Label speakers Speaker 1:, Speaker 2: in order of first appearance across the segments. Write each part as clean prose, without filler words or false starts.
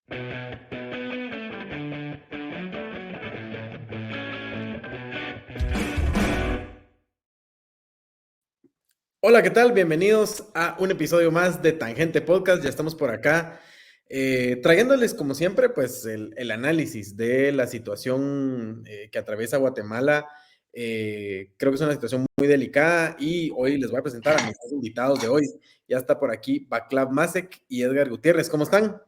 Speaker 1: Hola, ¿qué tal? Bienvenidos a un episodio más de Tangente Podcast. Ya estamos por acá trayéndoles, como siempre, pues el análisis de la situación que atraviesa Guatemala. Creo que es una situación muy delicada y hoy les voy a presentar a mis dos invitados de hoy. Ya está por aquí Vaclav Masek y Edgar Gutiérrez. ¿Cómo están?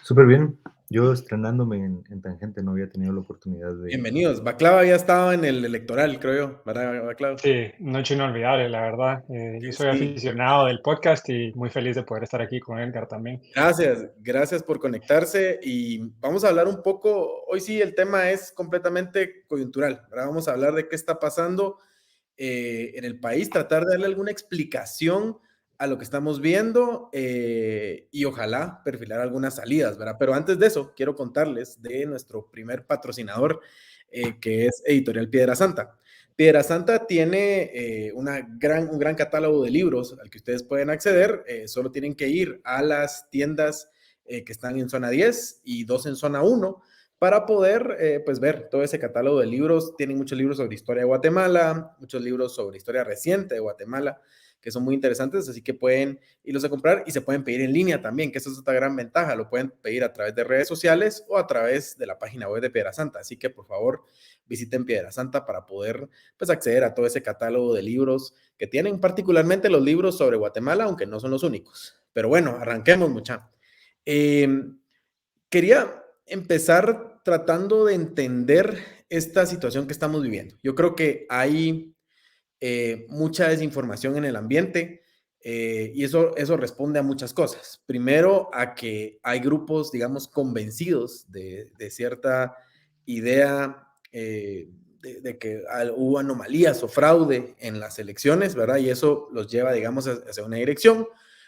Speaker 2: Súper bien. Yo estrenándome en Tangente no había tenido la oportunidad de...
Speaker 1: Bienvenidos. Vaclav había estado en el electoral, creo yo, ¿verdad, Vaclav?
Speaker 3: Sí, noche inolvidable, la verdad. Yo soy
Speaker 1: Sí.
Speaker 3: aficionado del podcast y muy feliz de poder estar aquí con Edgar también.
Speaker 1: Gracias, gracias por conectarse y vamos a hablar un poco, hoy sí el tema es completamente coyuntural, ¿verdad? Vamos a hablar de qué está pasando en el país, tratar de darle alguna explicación a lo que estamos viendo y ojalá perfilar algunas salidas, ¿verdad? Pero antes de eso, quiero contarles de nuestro primer patrocinador, que es Editorial Piedra Santa. Piedra Santa tiene un gran catálogo de libros al que ustedes pueden acceder. Solo tienen que ir a las tiendas que están en zona 10 y dos en zona 1 para poder pues ver todo ese catálogo de libros. Tienen muchos libros sobre historia de Guatemala, muchos libros sobre historia reciente de Guatemala, que son muy interesantes, así que pueden irlos a comprar y se pueden pedir en línea también, que esa es otra gran ventaja. Lo pueden pedir a través de redes sociales o a través de la página web de Piedra Santa. Así que por favor visiten Piedra Santa para poder pues acceder a todo ese catálogo de libros que tienen, particularmente los libros sobre Guatemala, aunque no son los únicos. Pero bueno, arranquemos, mucha. Quería empezar tratando de entender esta situación que estamos viviendo. Yo creo que hay mucha desinformación en el ambiente y eso responde a muchas cosas. Primero, a que hay grupos, digamos, convencidos de cierta idea de que hubo anomalías o fraude en las elecciones, ¿verdad? Y eso los lleva, digamos, hacia una dirección.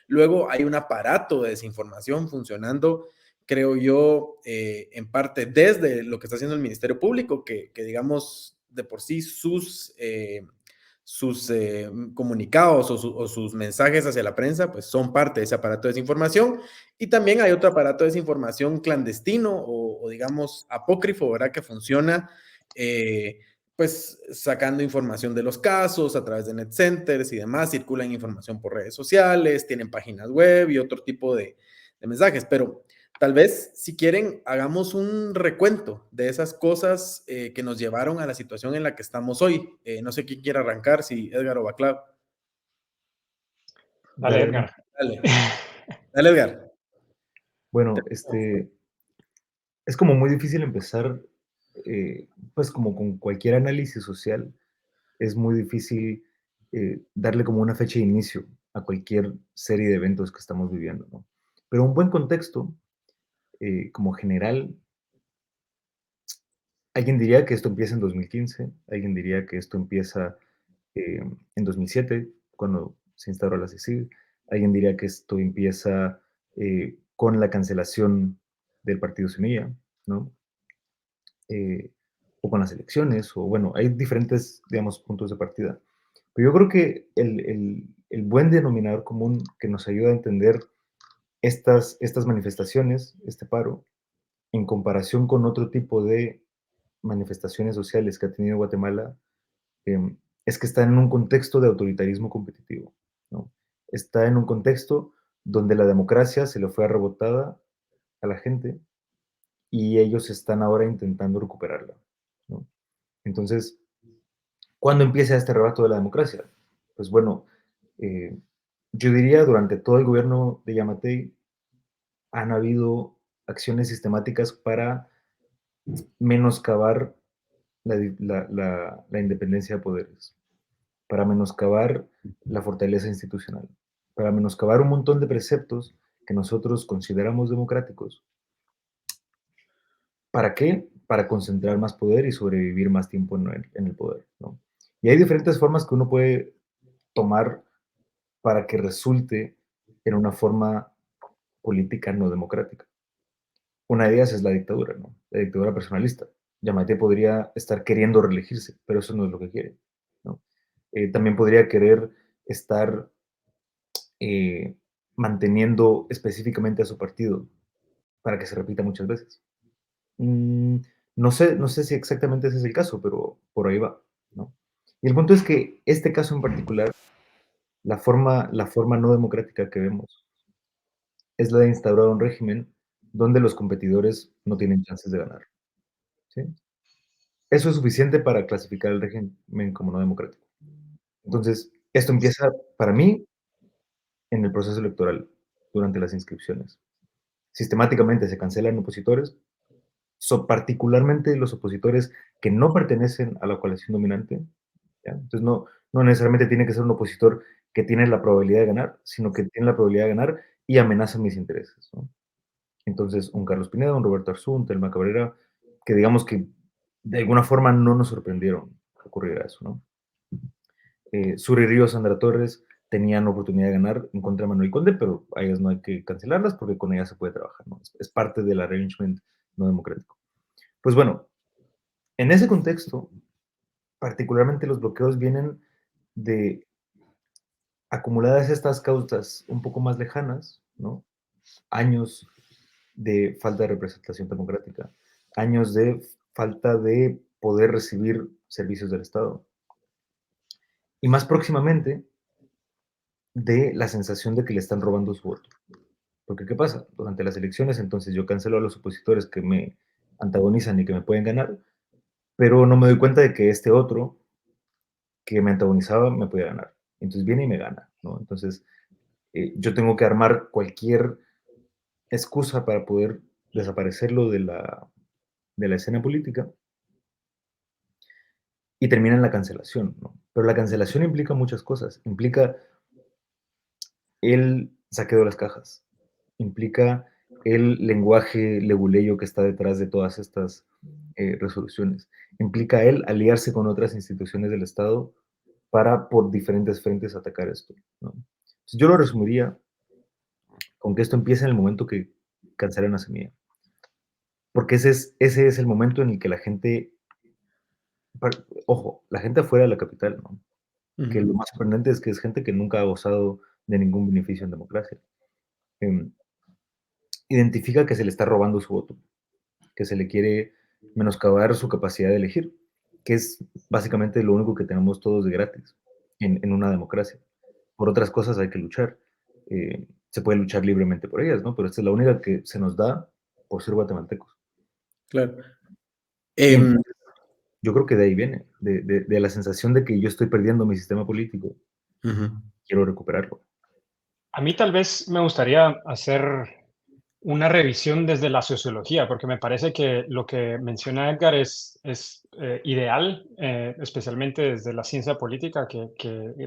Speaker 1: Luego hay un aparato de desinformación funcionando, creo yo, en parte desde lo que está haciendo el Ministerio Público, que digamos, de por sí sus comunicados o sus mensajes hacia la prensa, pues son parte de ese aparato de desinformación. Y también hay otro aparato de desinformación clandestino o digamos, apócrifo, ¿verdad? Que funciona, pues sacando información de los casos a través de net centers y demás, circulan información por redes sociales, tienen páginas web y otro tipo de mensajes, pero tal vez, si quieren, hagamos un recuento de esas cosas que nos llevaron a la situación en la que estamos hoy. No sé quién quiere arrancar, si Edgar o Vaclav.
Speaker 3: Dale,
Speaker 2: Dale, Edmond.
Speaker 3: Edgar.
Speaker 1: Dale, dale, Edgar.
Speaker 2: Bueno, es como muy difícil empezar, pues como con cualquier análisis social, es muy difícil darle como una fecha de inicio a cualquier serie de eventos que estamos viviendo, ¿no? Pero un buen contexto, como general, alguien diría que esto empieza en 2015, alguien diría que esto empieza en 2007, cuando se instauró la CICIG. Alguien diría que esto empieza con la cancelación del partido Semilla, ¿no? Eh, o con las elecciones, o bueno, hay diferentes, digamos, puntos de partida. Pero yo creo que el buen denominador común que nos ayuda a entender estas manifestaciones, este paro, en comparación con otro tipo de manifestaciones sociales que ha tenido Guatemala, es que está en un contexto de autoritarismo competitivo, ¿no? Está en un contexto donde la democracia se le fue arrebotada a la gente y ellos están ahora intentando recuperarla, ¿no? Entonces, ¿cuándo empieza este arrebato de la democracia? Pues bueno, eh, yo diría durante todo el gobierno de Yamatei han habido acciones sistemáticas para menoscabar la independencia de poderes, para menoscabar la fortaleza institucional, para menoscabar un montón de preceptos que nosotros consideramos democráticos. ¿Para qué? Para concentrar más poder y sobrevivir más tiempo en el poder, ¿no? Y hay diferentes formas que uno puede tomar para que resulte en una forma política no democrática. Una de ellas es la dictadura, ¿no? La dictadura personalista. Yamatei podría estar queriendo reelegirse, pero eso no es lo que quiere, ¿no? También podría querer estar eh, manteniendo específicamente a su partido para que se repita muchas veces. Mm, no sé si exactamente ese es el caso, pero por ahí va, ¿no? Y el punto es que este caso en particular, la forma no democrática que vemos es la de instaurar un régimen donde los competidores no tienen chances de ganar, ¿sí? Eso es suficiente para clasificar el régimen como no democrático. Entonces, esto empieza, para mí, en el proceso electoral, durante las inscripciones. Sistemáticamente se cancelan opositores, particularmente los opositores que no pertenecen a la coalición dominante, ¿ya? Entonces, no necesariamente tiene que ser un opositor que tiene la probabilidad de ganar, sino que tiene la probabilidad de ganar y amenaza mis intereses, ¿no? Entonces, un Carlos Pineda, un Roberto Arzú, un Telma Cabrera, que digamos que de alguna forma no nos sorprendieron que ocurriera eso, ¿no? Suri Ríos, Sandra Torres tenían oportunidad de ganar en contra de Manuel Conde, pero a ellas no hay que cancelarlas porque con ellas se puede trabajar, ¿no? Es parte del arrangement no democrático. Pues bueno, en ese contexto, particularmente los bloqueos vienen de acumuladas estas causas un poco más lejanas, ¿no? Años de falta de representación democrática, años de falta de poder recibir servicios del Estado. Y más próximamente, de la sensación de que le están robando su voto. Porque, ¿qué pasa? Durante las elecciones, entonces yo cancelo a los opositores que me antagonizan y que me pueden ganar, pero no me doy cuenta de que este otro que me antagonizaba me puede ganar. Entonces viene y me gana, ¿no? Entonces, yo tengo que armar cualquier excusa para poder desaparecerlo de la escena política y termina en la cancelación, ¿no? Pero la cancelación implica muchas cosas. Implica el saqueo de las cajas, implica el lenguaje leguleyo que está detrás de todas estas resoluciones, implica el aliarse con otras instituciones del Estado para por diferentes frentes atacar esto, ¿no? Entonces, yo lo resumiría con que esto empieza en el momento que cancelan la semilla, porque ese es el momento en el que la gente, ojo, la gente afuera de la capital, ¿no? Que lo
Speaker 1: Ujú.
Speaker 2: más sorprendente es que es gente que nunca ha gozado de ningún beneficio en democracia. Em, Identifica que se le está robando su voto, que se le quiere menoscabar su capacidad de elegir, que es básicamente lo único que tenemos todos de gratis en una democracia. Por otras cosas hay que luchar. Se puede luchar libremente por ellas, ¿no? Pero esta es la única que se nos da por ser guatemaltecos.
Speaker 1: Claro.
Speaker 2: Y
Speaker 1: Em,
Speaker 2: entonces, yo creo que de ahí viene, de la sensación de que yo estoy perdiendo mi sistema político,
Speaker 1: Ujú.
Speaker 2: quiero recuperarlo.
Speaker 3: A mí tal vez me gustaría hacer una revisión desde la sociología, porque me parece que lo que menciona Edgar es ideal, especialmente desde la ciencia política, que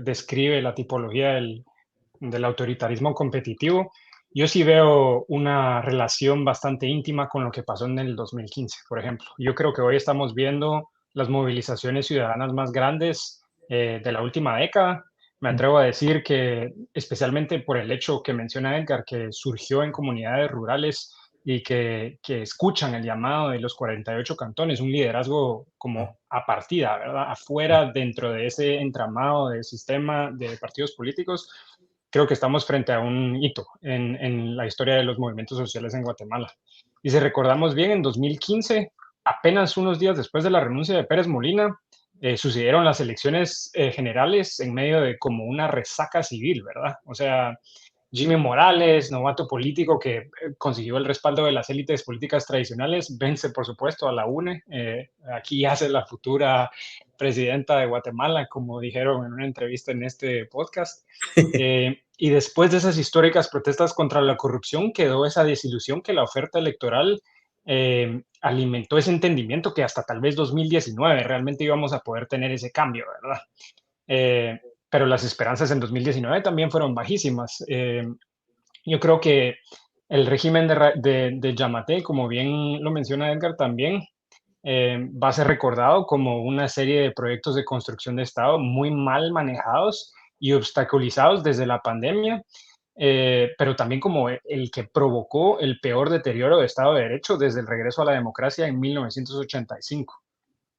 Speaker 3: describe la tipología del autoritarismo competitivo. Yo sí veo una relación bastante íntima con lo que pasó en el 2015, por ejemplo. Yo creo que hoy estamos viendo las movilizaciones ciudadanas más grandes de la última década. Me
Speaker 2: Mm,
Speaker 3: atrevo a decir que, especialmente por el hecho que menciona Edgar, que surgió en comunidades rurales y que escuchan el llamado de los 48 cantones, un liderazgo como a partida, ¿verdad? Afuera, dentro de ese entramado de sistema de partidos políticos, creo que estamos frente a un hito en la historia de los movimientos sociales en Guatemala. Y si recordamos bien, en 2015, apenas unos días después de la renuncia de Pérez Molina, sucedieron las elecciones generales en medio de como una resaca civil, ¿verdad? O sea, Jimmy Morales, novato político que consiguió el respaldo de las élites políticas tradicionales, vence, por supuesto, a la UNE. Aquí hace la futura presidenta de Guatemala, como dijeron en una entrevista en este podcast. Y después de esas históricas protestas contra la corrupción, quedó esa desilusión que la oferta electoral alimentó ese entendimiento que hasta tal vez 2019 realmente íbamos a poder tener ese cambio, ¿verdad? Eh, pero las esperanzas en 2019 también fueron bajísimas. Yo creo que el régimen de Yamatei, como bien lo menciona Edgar también, va a ser recordado como una serie de proyectos de construcción de Estado muy mal manejados y obstaculizados desde la pandemia, pero también como el que provocó el peor deterioro de Estado de Derecho desde el regreso a la democracia en 1985.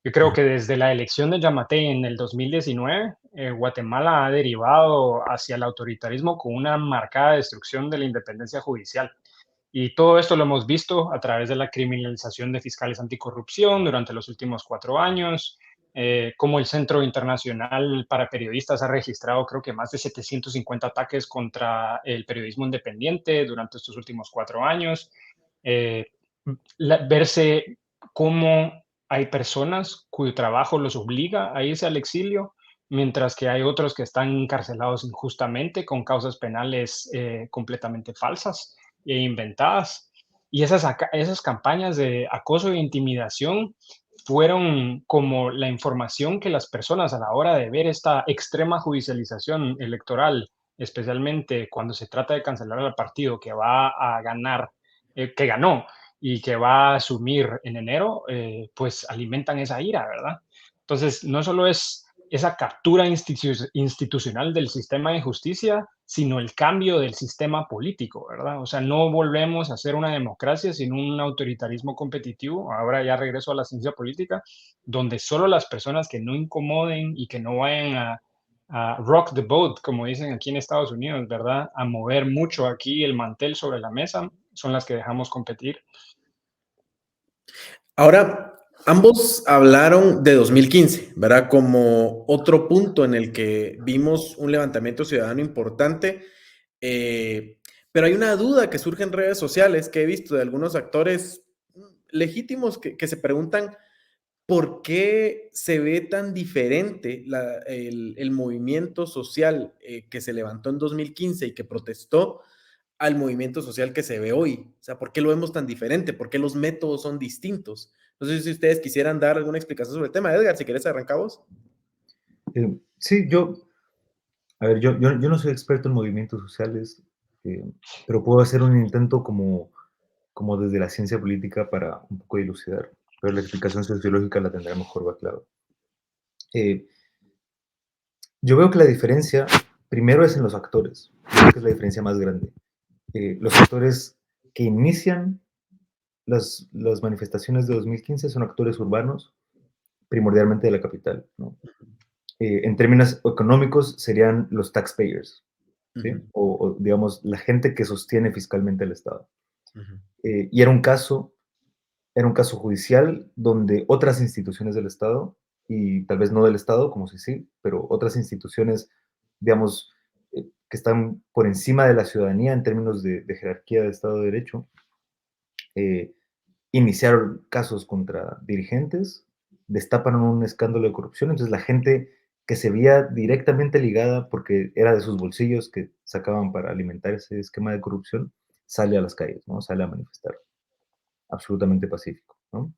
Speaker 3: Yo creo que desde la elección de Yamatei en el 2019, Guatemala ha derivado hacia el autoritarismo con una marcada destrucción de la independencia judicial. Y todo esto lo hemos visto a través de la criminalización de fiscales anticorrupción durante los últimos 4 años, como el Centro Internacional para Periodistas ha registrado creo que más de 750 ataques contra el periodismo independiente durante estos últimos 4 años. Eh, Verse cómo hay personas cuyo trabajo los obliga a irse al exilio, mientras que hay otros que están encarcelados injustamente con causas penales completamente falsas e inventadas. Y esas campañas de acoso e intimidación fueron como la información que las personas a la hora de ver esta extrema judicialización electoral, especialmente cuando se trata de cancelar al partido que va a ganar, que ganó y que va a asumir en enero, pues alimentan esa ira, ¿verdad? Entonces, no solo es esa captura institucional del sistema de justicia, sino el cambio del sistema político, ¿verdad? O sea, no volvemos a ser una democracia, sino un autoritarismo competitivo. Ahora ya regreso a la ciencia política, donde solo las personas que no incomoden y que no vayan a rock the boat, como dicen aquí en Estados Unidos, ¿verdad? A mover mucho aquí el mantel sobre la mesa, son las que dejamos competir.
Speaker 1: Ahora, ambos hablaron de 2015, ¿verdad? Como otro punto en el que vimos un levantamiento ciudadano importante, pero hay una duda que surge en redes sociales que he visto de algunos actores legítimos que se preguntan por qué se ve tan diferente el movimiento social que se levantó en 2015 y que protestó al movimiento social que se ve hoy. O sea, ¿por qué lo vemos tan diferente? ¿Por qué los métodos son distintos? No sé si ustedes quisieran dar alguna explicación sobre el tema. Edgar, si quieres arrancamos.
Speaker 2: Sí, a ver, yo no soy experto en movimientos sociales, pero puedo hacer un intento como desde la ciencia política para un poco dilucidar, pero la explicación sociológica la tendrá mejor, va claro. Eh, yo veo que la diferencia, primero es en los actores, yo creo que es la diferencia más grande. Los actores que inician las manifestaciones de 2015 son actores urbanos, primordialmente de la capital, ¿no? En términos económicos serían los taxpayers, ¿sí?
Speaker 1: Ujú,
Speaker 2: O, digamos, la gente que sostiene fiscalmente el Estado.
Speaker 1: ujú,
Speaker 2: Y era un caso judicial donde otras instituciones del Estado, y tal vez no del Estado, como si sí, pero otras instituciones, digamos, que están por encima de la ciudadanía en términos de jerarquía de Estado de Derecho, eh, iniciaron casos contra dirigentes, destapan un escándalo de corrupción, entonces la gente que se veía directamente ligada porque era de sus bolsillos que sacaban para alimentar ese esquema de corrupción, sale a las calles, ¿no? Sale a manifestar, absolutamente pacífico, ¿no?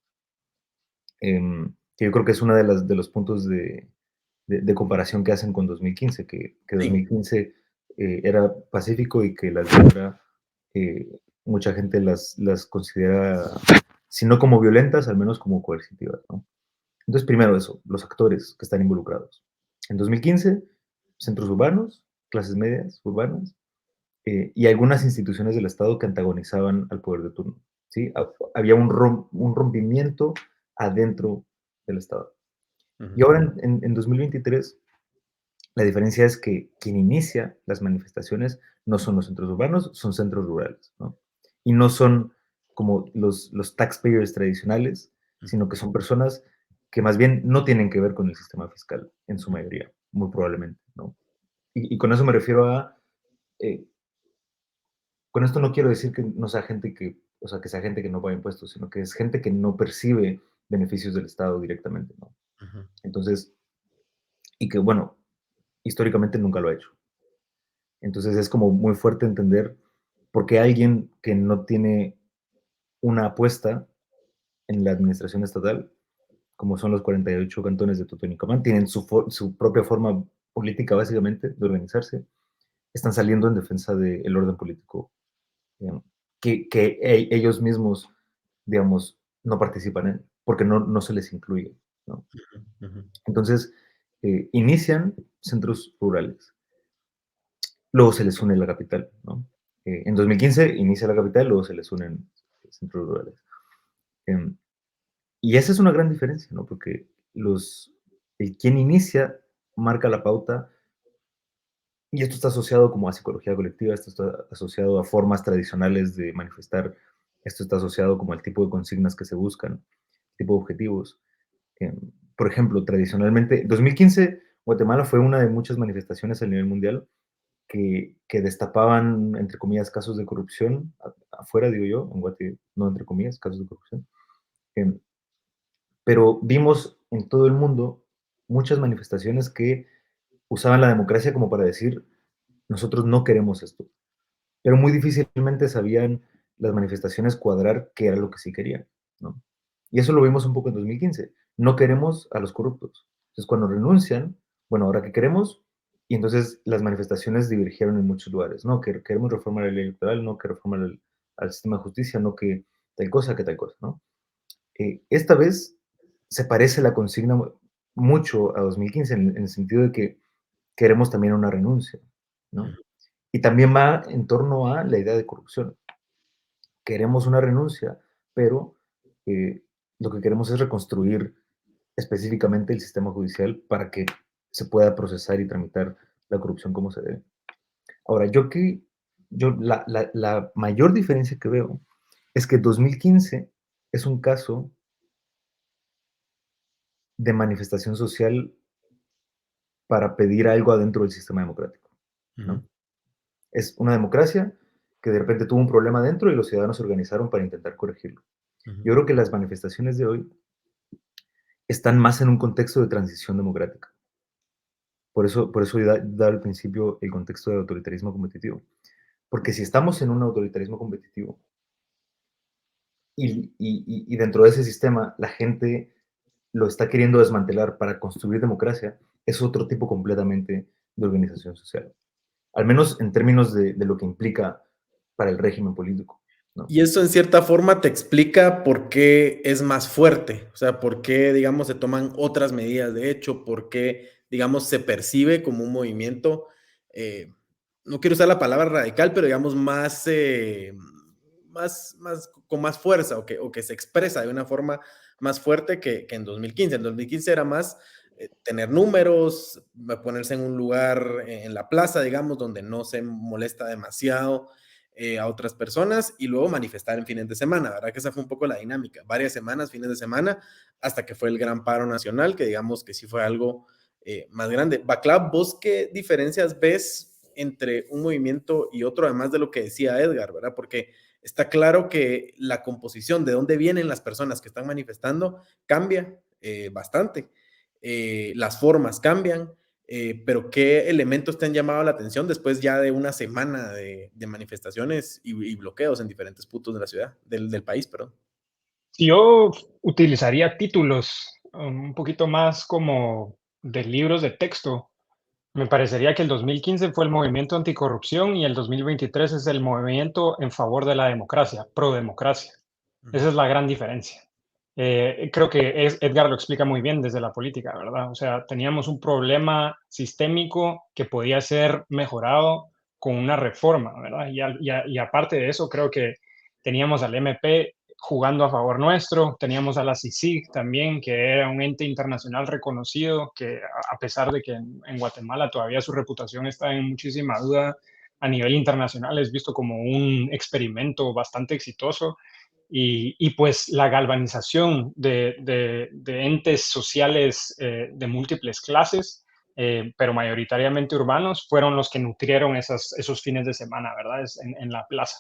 Speaker 2: Que yo creo que es uno de los puntos de comparación que hacen con 2015, que
Speaker 1: sí.
Speaker 2: 2015 era pacífico y que las de ahora mucha gente las considera, si no como violentas, al menos como coercitivas, ¿no? Entonces, primero eso, los actores que están involucrados. En 2015, centros urbanos, clases medias urbanas, y algunas instituciones del Estado que antagonizaban al poder de turno, ¿sí? Había un rompimiento adentro del Estado. Y
Speaker 1: Ujú,
Speaker 2: ahora en 2023, la diferencia es que quien inicia las manifestaciones no son los centros urbanos, son centros rurales, ¿no? Y no son como los taxpayers tradicionales,
Speaker 1: ujú,
Speaker 2: sino que son personas que más bien no tienen que ver con el sistema fiscal, en su mayoría, muy probablemente, ¿no? Y con eso me refiero a, eh, con esto no quiero decir que no sea gente que, o sea, que sea gente que no paga impuestos, sino que es gente que no percibe beneficios del Estado directamente, ¿no?
Speaker 1: ujú,
Speaker 2: Entonces, y que bueno, históricamente nunca lo ha hecho. Entonces es como muy fuerte entender por qué alguien que no tiene una apuesta en la administración estatal, como son los 48 cantones de Totonicapán, tienen su propia forma política básicamente de organizarse, están saliendo en defensa del orden político, digamos, que ellos mismos, digamos, no participan en, porque no se les incluye, ¿no?
Speaker 1: ujú,
Speaker 2: Entonces, inician centros rurales, luego se les une la capital, ¿no? En 2015 inicia la capital, luego se les unen centros rurales. Em, y esa es una gran diferencia, ¿no? Porque quien inicia marca la pauta Y esto está asociado como a psicología colectiva, esto está asociado a formas tradicionales de manifestar, esto está asociado como al tipo de consignas que se buscan, tipo de objetivos. Eh, por ejemplo, tradicionalmente, 2015 Guatemala fue una de muchas manifestaciones a nivel mundial que destapaban, entre comillas, casos de corrupción, afuera, digo yo, en Guate, no entre comillas, casos de corrupción. Eh, pero vimos en todo el mundo muchas manifestaciones que usaban la democracia como para decir, nosotros no queremos esto. Pero muy difícilmente sabían las manifestaciones cuadrar qué era lo que sí querían, ¿no? Y eso lo vimos un poco en 2015. No queremos a los corruptos. Entonces, cuando renuncian, bueno, ¿ahora qué queremos? Y entonces las manifestaciones divergieron en muchos lugares. No, que queremos reformar la ley electoral, no que reformar al sistema de justicia, no que tal cosa, ¿no? Esta vez se parece la consigna mucho a 2015 en el sentido de que queremos también una renuncia, ¿no? Y también va en torno a la idea de corrupción. Queremos una renuncia, pero eh, lo que queremos es reconstruir específicamente el sistema judicial para que se pueda procesar y tramitar la corrupción como se debe. Ahora, la mayor diferencia que veo es que 2015 es un caso de manifestación social para pedir algo adentro del sistema democrático,
Speaker 1: Ujú,
Speaker 2: ¿no? Es una democracia que de repente tuvo un problema dentro y los ciudadanos se organizaron para intentar corregirlo.
Speaker 1: ujú.
Speaker 2: Yo creo que las manifestaciones de hoy están más en un contexto de transición democrática. Por eso da al principio el contexto de autoritarismo competitivo. Porque si estamos en un autoritarismo competitivo y dentro de ese sistema la gente lo está queriendo desmantelar para construir democracia, es otro tipo completamente de organización social. Al menos en términos de lo que implica para el régimen político, ¿no?
Speaker 1: Y eso en cierta forma te explica por qué es más fuerte, o sea, por qué, digamos, se toman otras medidas de hecho, por qué, digamos, se percibe como un movimiento, eh, no quiero usar la palabra radical, pero digamos más, con más fuerza o que se expresa de una forma más fuerte que en 2015. En 2015 era más tener números, ponerse en un lugar en la plaza, digamos, donde no se molesta demasiado a otras personas y luego manifestar en fines de semana, ¿verdad? Que esa fue un poco la dinámica, varias semanas, fines de semana, hasta que fue el gran paro nacional, que digamos que sí fue algo más grande. Baclav, ¿vos qué diferencias ves entre un movimiento y otro, además de lo que decía Edgar, ¿verdad? Porque está claro que la composición de dónde vienen las personas que están manifestando cambia bastante. Las formas cambian, pero ¿qué elementos te han llamado la atención después ya de una semana de manifestaciones y bloqueos en diferentes puntos de la ciudad, del país, perdón?
Speaker 3: Yo utilizaría títulos un poquito más como de libros de texto. Me parecería que el 2015 fue el movimiento anticorrupción y el 2023 es el movimiento en favor de la democracia, pro democracia.
Speaker 1: Ujú,
Speaker 3: Esa es la gran diferencia. Creo que Edgar lo explica muy bien desde la política, ¿verdad? O sea, teníamos un problema sistémico que podía ser mejorado con una reforma, ¿verdad? Y aparte de eso, creo que teníamos al MP jugando a favor nuestro, teníamos a la CICIG también, que era un ente internacional reconocido, que a pesar de que en Guatemala todavía su reputación está en muchísima duda, a nivel internacional es visto como un experimento bastante exitoso pues la galvanización de entes sociales de múltiples clases, pero mayoritariamente urbanos, fueron los que nutrieron esos fines de semana, ¿verdad? En la plaza.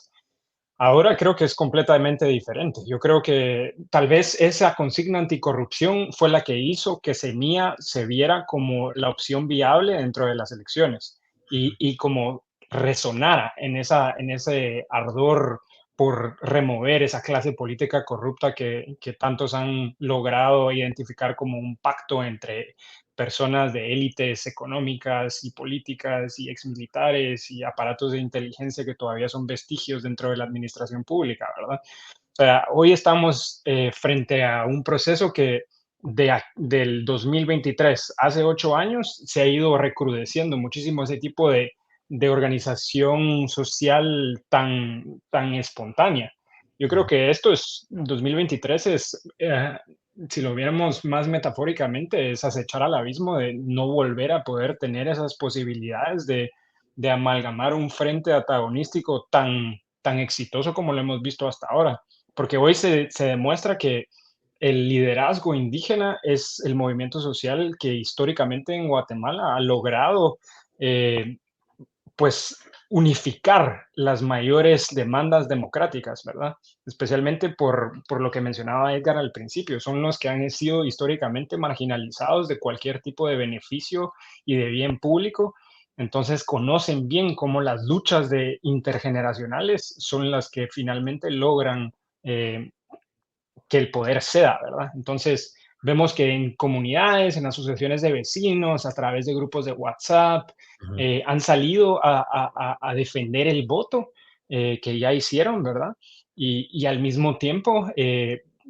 Speaker 3: Ahora creo que es completamente diferente. Yo creo que tal vez esa consigna anticorrupción fue la que hizo que Semilla se viera como la opción viable dentro de las elecciones y como resonara en ese ardor por remover esa clase política corrupta que tantos han logrado identificar como un pacto entre personas de élites económicas y políticas y exmilitares y aparatos de inteligencia que todavía son vestigios dentro de la administración pública, ¿verdad? O sea, hoy estamos frente a un proceso que del 2023, hace 8 años, se ha ido recrudeciendo muchísimo ese tipo de organización social tan espontánea. Yo creo
Speaker 1: ujú.
Speaker 3: que esto es, 2023 es, si lo viéramos más metafóricamente, es acechar al abismo de no volver a poder tener esas posibilidades de amalgamar un frente antagonístico tan exitoso como lo hemos visto hasta ahora. Porque hoy se demuestra que el liderazgo indígena es el movimiento social que históricamente en Guatemala ha logrado eh, pues unificar las mayores demandas democráticas, ¿verdad? Especialmente por lo que mencionaba Edgar al principio, son los que han sido históricamente marginalizados de cualquier tipo de beneficio y de bien público. Entonces conocen bien cómo las luchas intergeneracionales son las que finalmente logran eh, que el poder ceda, ¿verdad? Entonces, vemos que en comunidades, en asociaciones de vecinos, a través de grupos de WhatsApp,
Speaker 1: Ujú.
Speaker 3: han salido a defender el voto que ya hicieron, ¿verdad? Y al mismo tiempo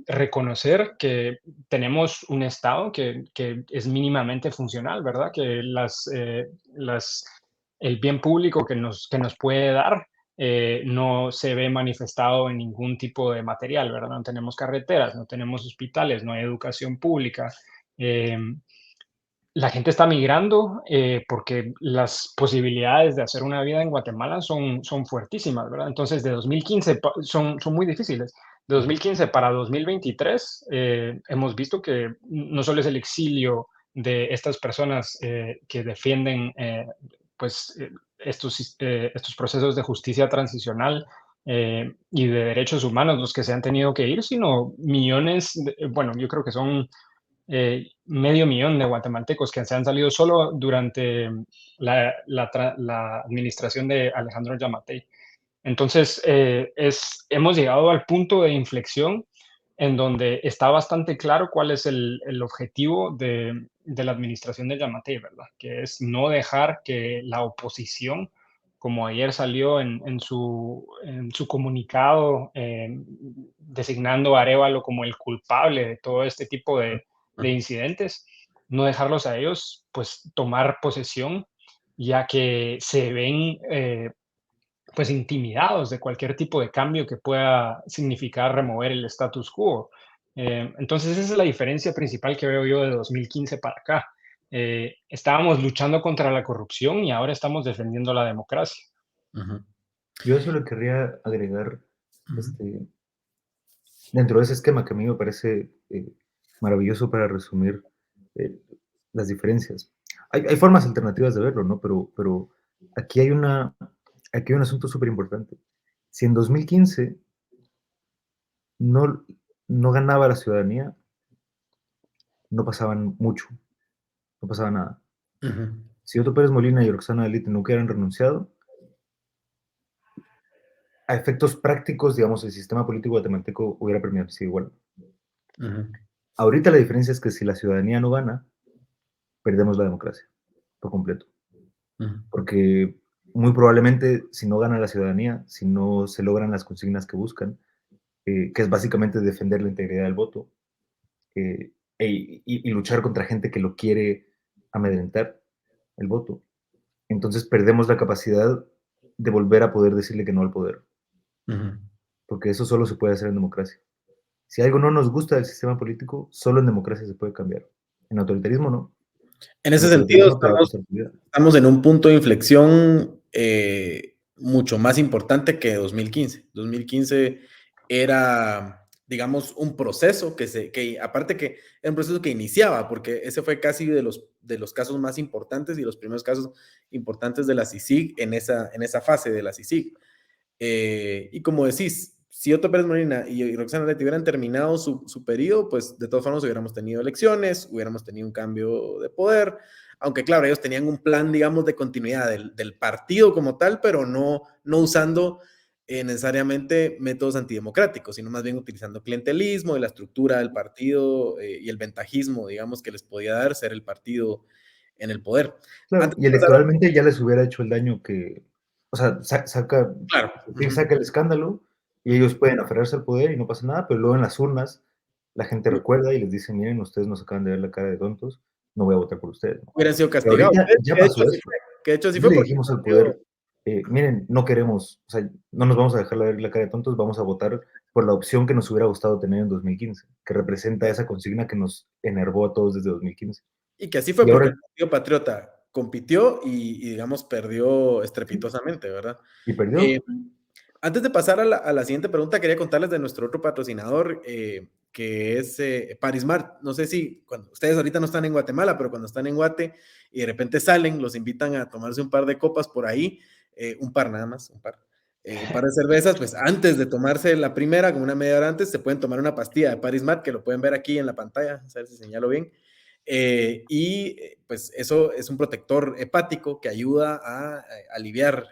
Speaker 3: reconocer que tenemos un Estado que es mínimamente funcional, ¿verdad? Que el bien público que nos puede dar no se ve manifestado en ningún tipo de material, ¿verdad? No tenemos carreteras, no tenemos hospitales, no hay educación pública. Eh, la gente está migrando porque las posibilidades de hacer una vida en Guatemala son fuertísimas, ¿verdad? Entonces, de 2015 son muy difíciles. De 2015 para 2023 hemos visto que no solo es el exilio de estas personas que defienden pues, estos procesos de justicia transicional y de derechos humanos los que se han tenido que ir, sino millones, bueno, yo creo que son medio millón de guatemaltecos que se han salido solo durante la administración de Alejandro Yamatei. Entonces, hemos llegado al punto de inflexión en donde está bastante claro cuál es el objetivo de la administración de Yamatei, ¿verdad? Que es no dejar que la oposición, como ayer salió en su comunicado, designando a Arévalo como el culpable de todo este tipo de incidentes, no dejarlos a ellos, pues, tomar posesión, ya que se ven pues intimidados de cualquier tipo de cambio que pueda significar remover el status quo. Entonces esa es la diferencia principal que veo yo de 2015 para acá. Estábamos luchando contra la corrupción y ahora estamos defendiendo la democracia.
Speaker 1: Ujú.
Speaker 2: Yo eso le querría agregar,
Speaker 1: Ujú.
Speaker 2: este, dentro de ese esquema que a mí me parece maravilloso para resumir eh, las diferencias. Hay formas alternativas de verlo, ¿no? Pero aquí aquí hay un asunto súper importante. Si en 2015 no, no ganaba la ciudadanía, no pasaban mucho, no pasaba nada.
Speaker 1: Ujú.
Speaker 2: Si Otto Pérez Molina y Roxana Elite no hubieran renunciado, a efectos prácticos, digamos, el sistema político guatemalteco hubiera permanecido igual.
Speaker 1: Ujú.
Speaker 2: Ahorita la diferencia es que si la ciudadanía no gana, perdemos la democracia por completo.
Speaker 1: Ujú.
Speaker 2: Porque muy probablemente si no gana la ciudadanía, si no se logran las consignas que buscan, que es básicamente defender la integridad del voto y luchar contra gente que lo quiere amedrentar el voto, entonces perdemos la capacidad de volver a poder decirle que no al poder,
Speaker 1: Ujú.
Speaker 2: porque eso solo se puede hacer en democracia. Si algo no nos gusta del sistema político, solo en democracia se puede cambiar. En autoritarismo no.
Speaker 1: En
Speaker 2: En
Speaker 1: ese sentido,
Speaker 2: autoritarismo te va a costar tu vida.
Speaker 1: estamos en un punto de inflexión mucho más importante que 2015. 2015 era, digamos, un proceso que aparte que era un proceso que iniciaba, porque ese fue casi de los casos más importantes y los primeros casos importantes de la CICIG en esa fase de la CICIG. Y como decís, si Otto Pérez Molina y Roxana Leti hubieran terminado su periodo, pues de todas formas hubiéramos tenido elecciones, hubiéramos tenido un cambio de poder, aunque claro, ellos tenían un plan, digamos, de continuidad del partido como tal, pero no usando necesariamente métodos antidemocráticos, sino más bien utilizando clientelismo y la estructura del partido y el ventajismo, digamos, que les podía dar ser el partido en el poder.
Speaker 2: Claro,
Speaker 1: Antes
Speaker 2: y
Speaker 1: de pasar,
Speaker 2: electoralmente ya les hubiera hecho el daño que, o sea,
Speaker 1: claro,
Speaker 2: saca el escándalo y ellos pueden aferrarse al poder y no pasa nada, pero luego en las urnas la gente recuerda y les dice, miren, ustedes nos acaban de ver la cara de tontos, no voy a votar por ustedes, ¿no?
Speaker 1: hubieran sido
Speaker 2: Pero
Speaker 1: castigados.
Speaker 2: ahorita ya
Speaker 1: De hecho,
Speaker 2: pasó
Speaker 1: así
Speaker 2: eso.
Speaker 1: fue. Que de hecho, así
Speaker 2: Ya
Speaker 1: fue
Speaker 2: le
Speaker 1: porque
Speaker 2: dijimos al poder, miren, no queremos, o sea, no nos vamos a dejar ver la cara de tontos, vamos a votar por la opción que nos hubiera gustado tener en 2015, que representa esa consigna que nos enervó a todos desde 2015.
Speaker 1: y que así fue
Speaker 2: Y
Speaker 1: porque
Speaker 2: ahora,
Speaker 1: el Partido Patriota compitió y, digamos, perdió estrepitosamente, ¿verdad?
Speaker 2: Y perdió.
Speaker 1: Eh, Antes de pasar a la siguiente pregunta, quería contarles de nuestro otro patrocinador, que es Parismart. No sé si cuando ustedes ahorita no están en Guatemala, pero cuando están en Guate y de repente salen, los invitan a tomarse un par de copas por ahí, un par nada más, un par de cervezas, pues antes de tomarse la primera, como una media hora antes, se pueden tomar una pastilla de Parismart, que lo pueden ver aquí en la pantalla, a ver si señalo bien. Pues eso es un protector hepático que ayuda a aliviar,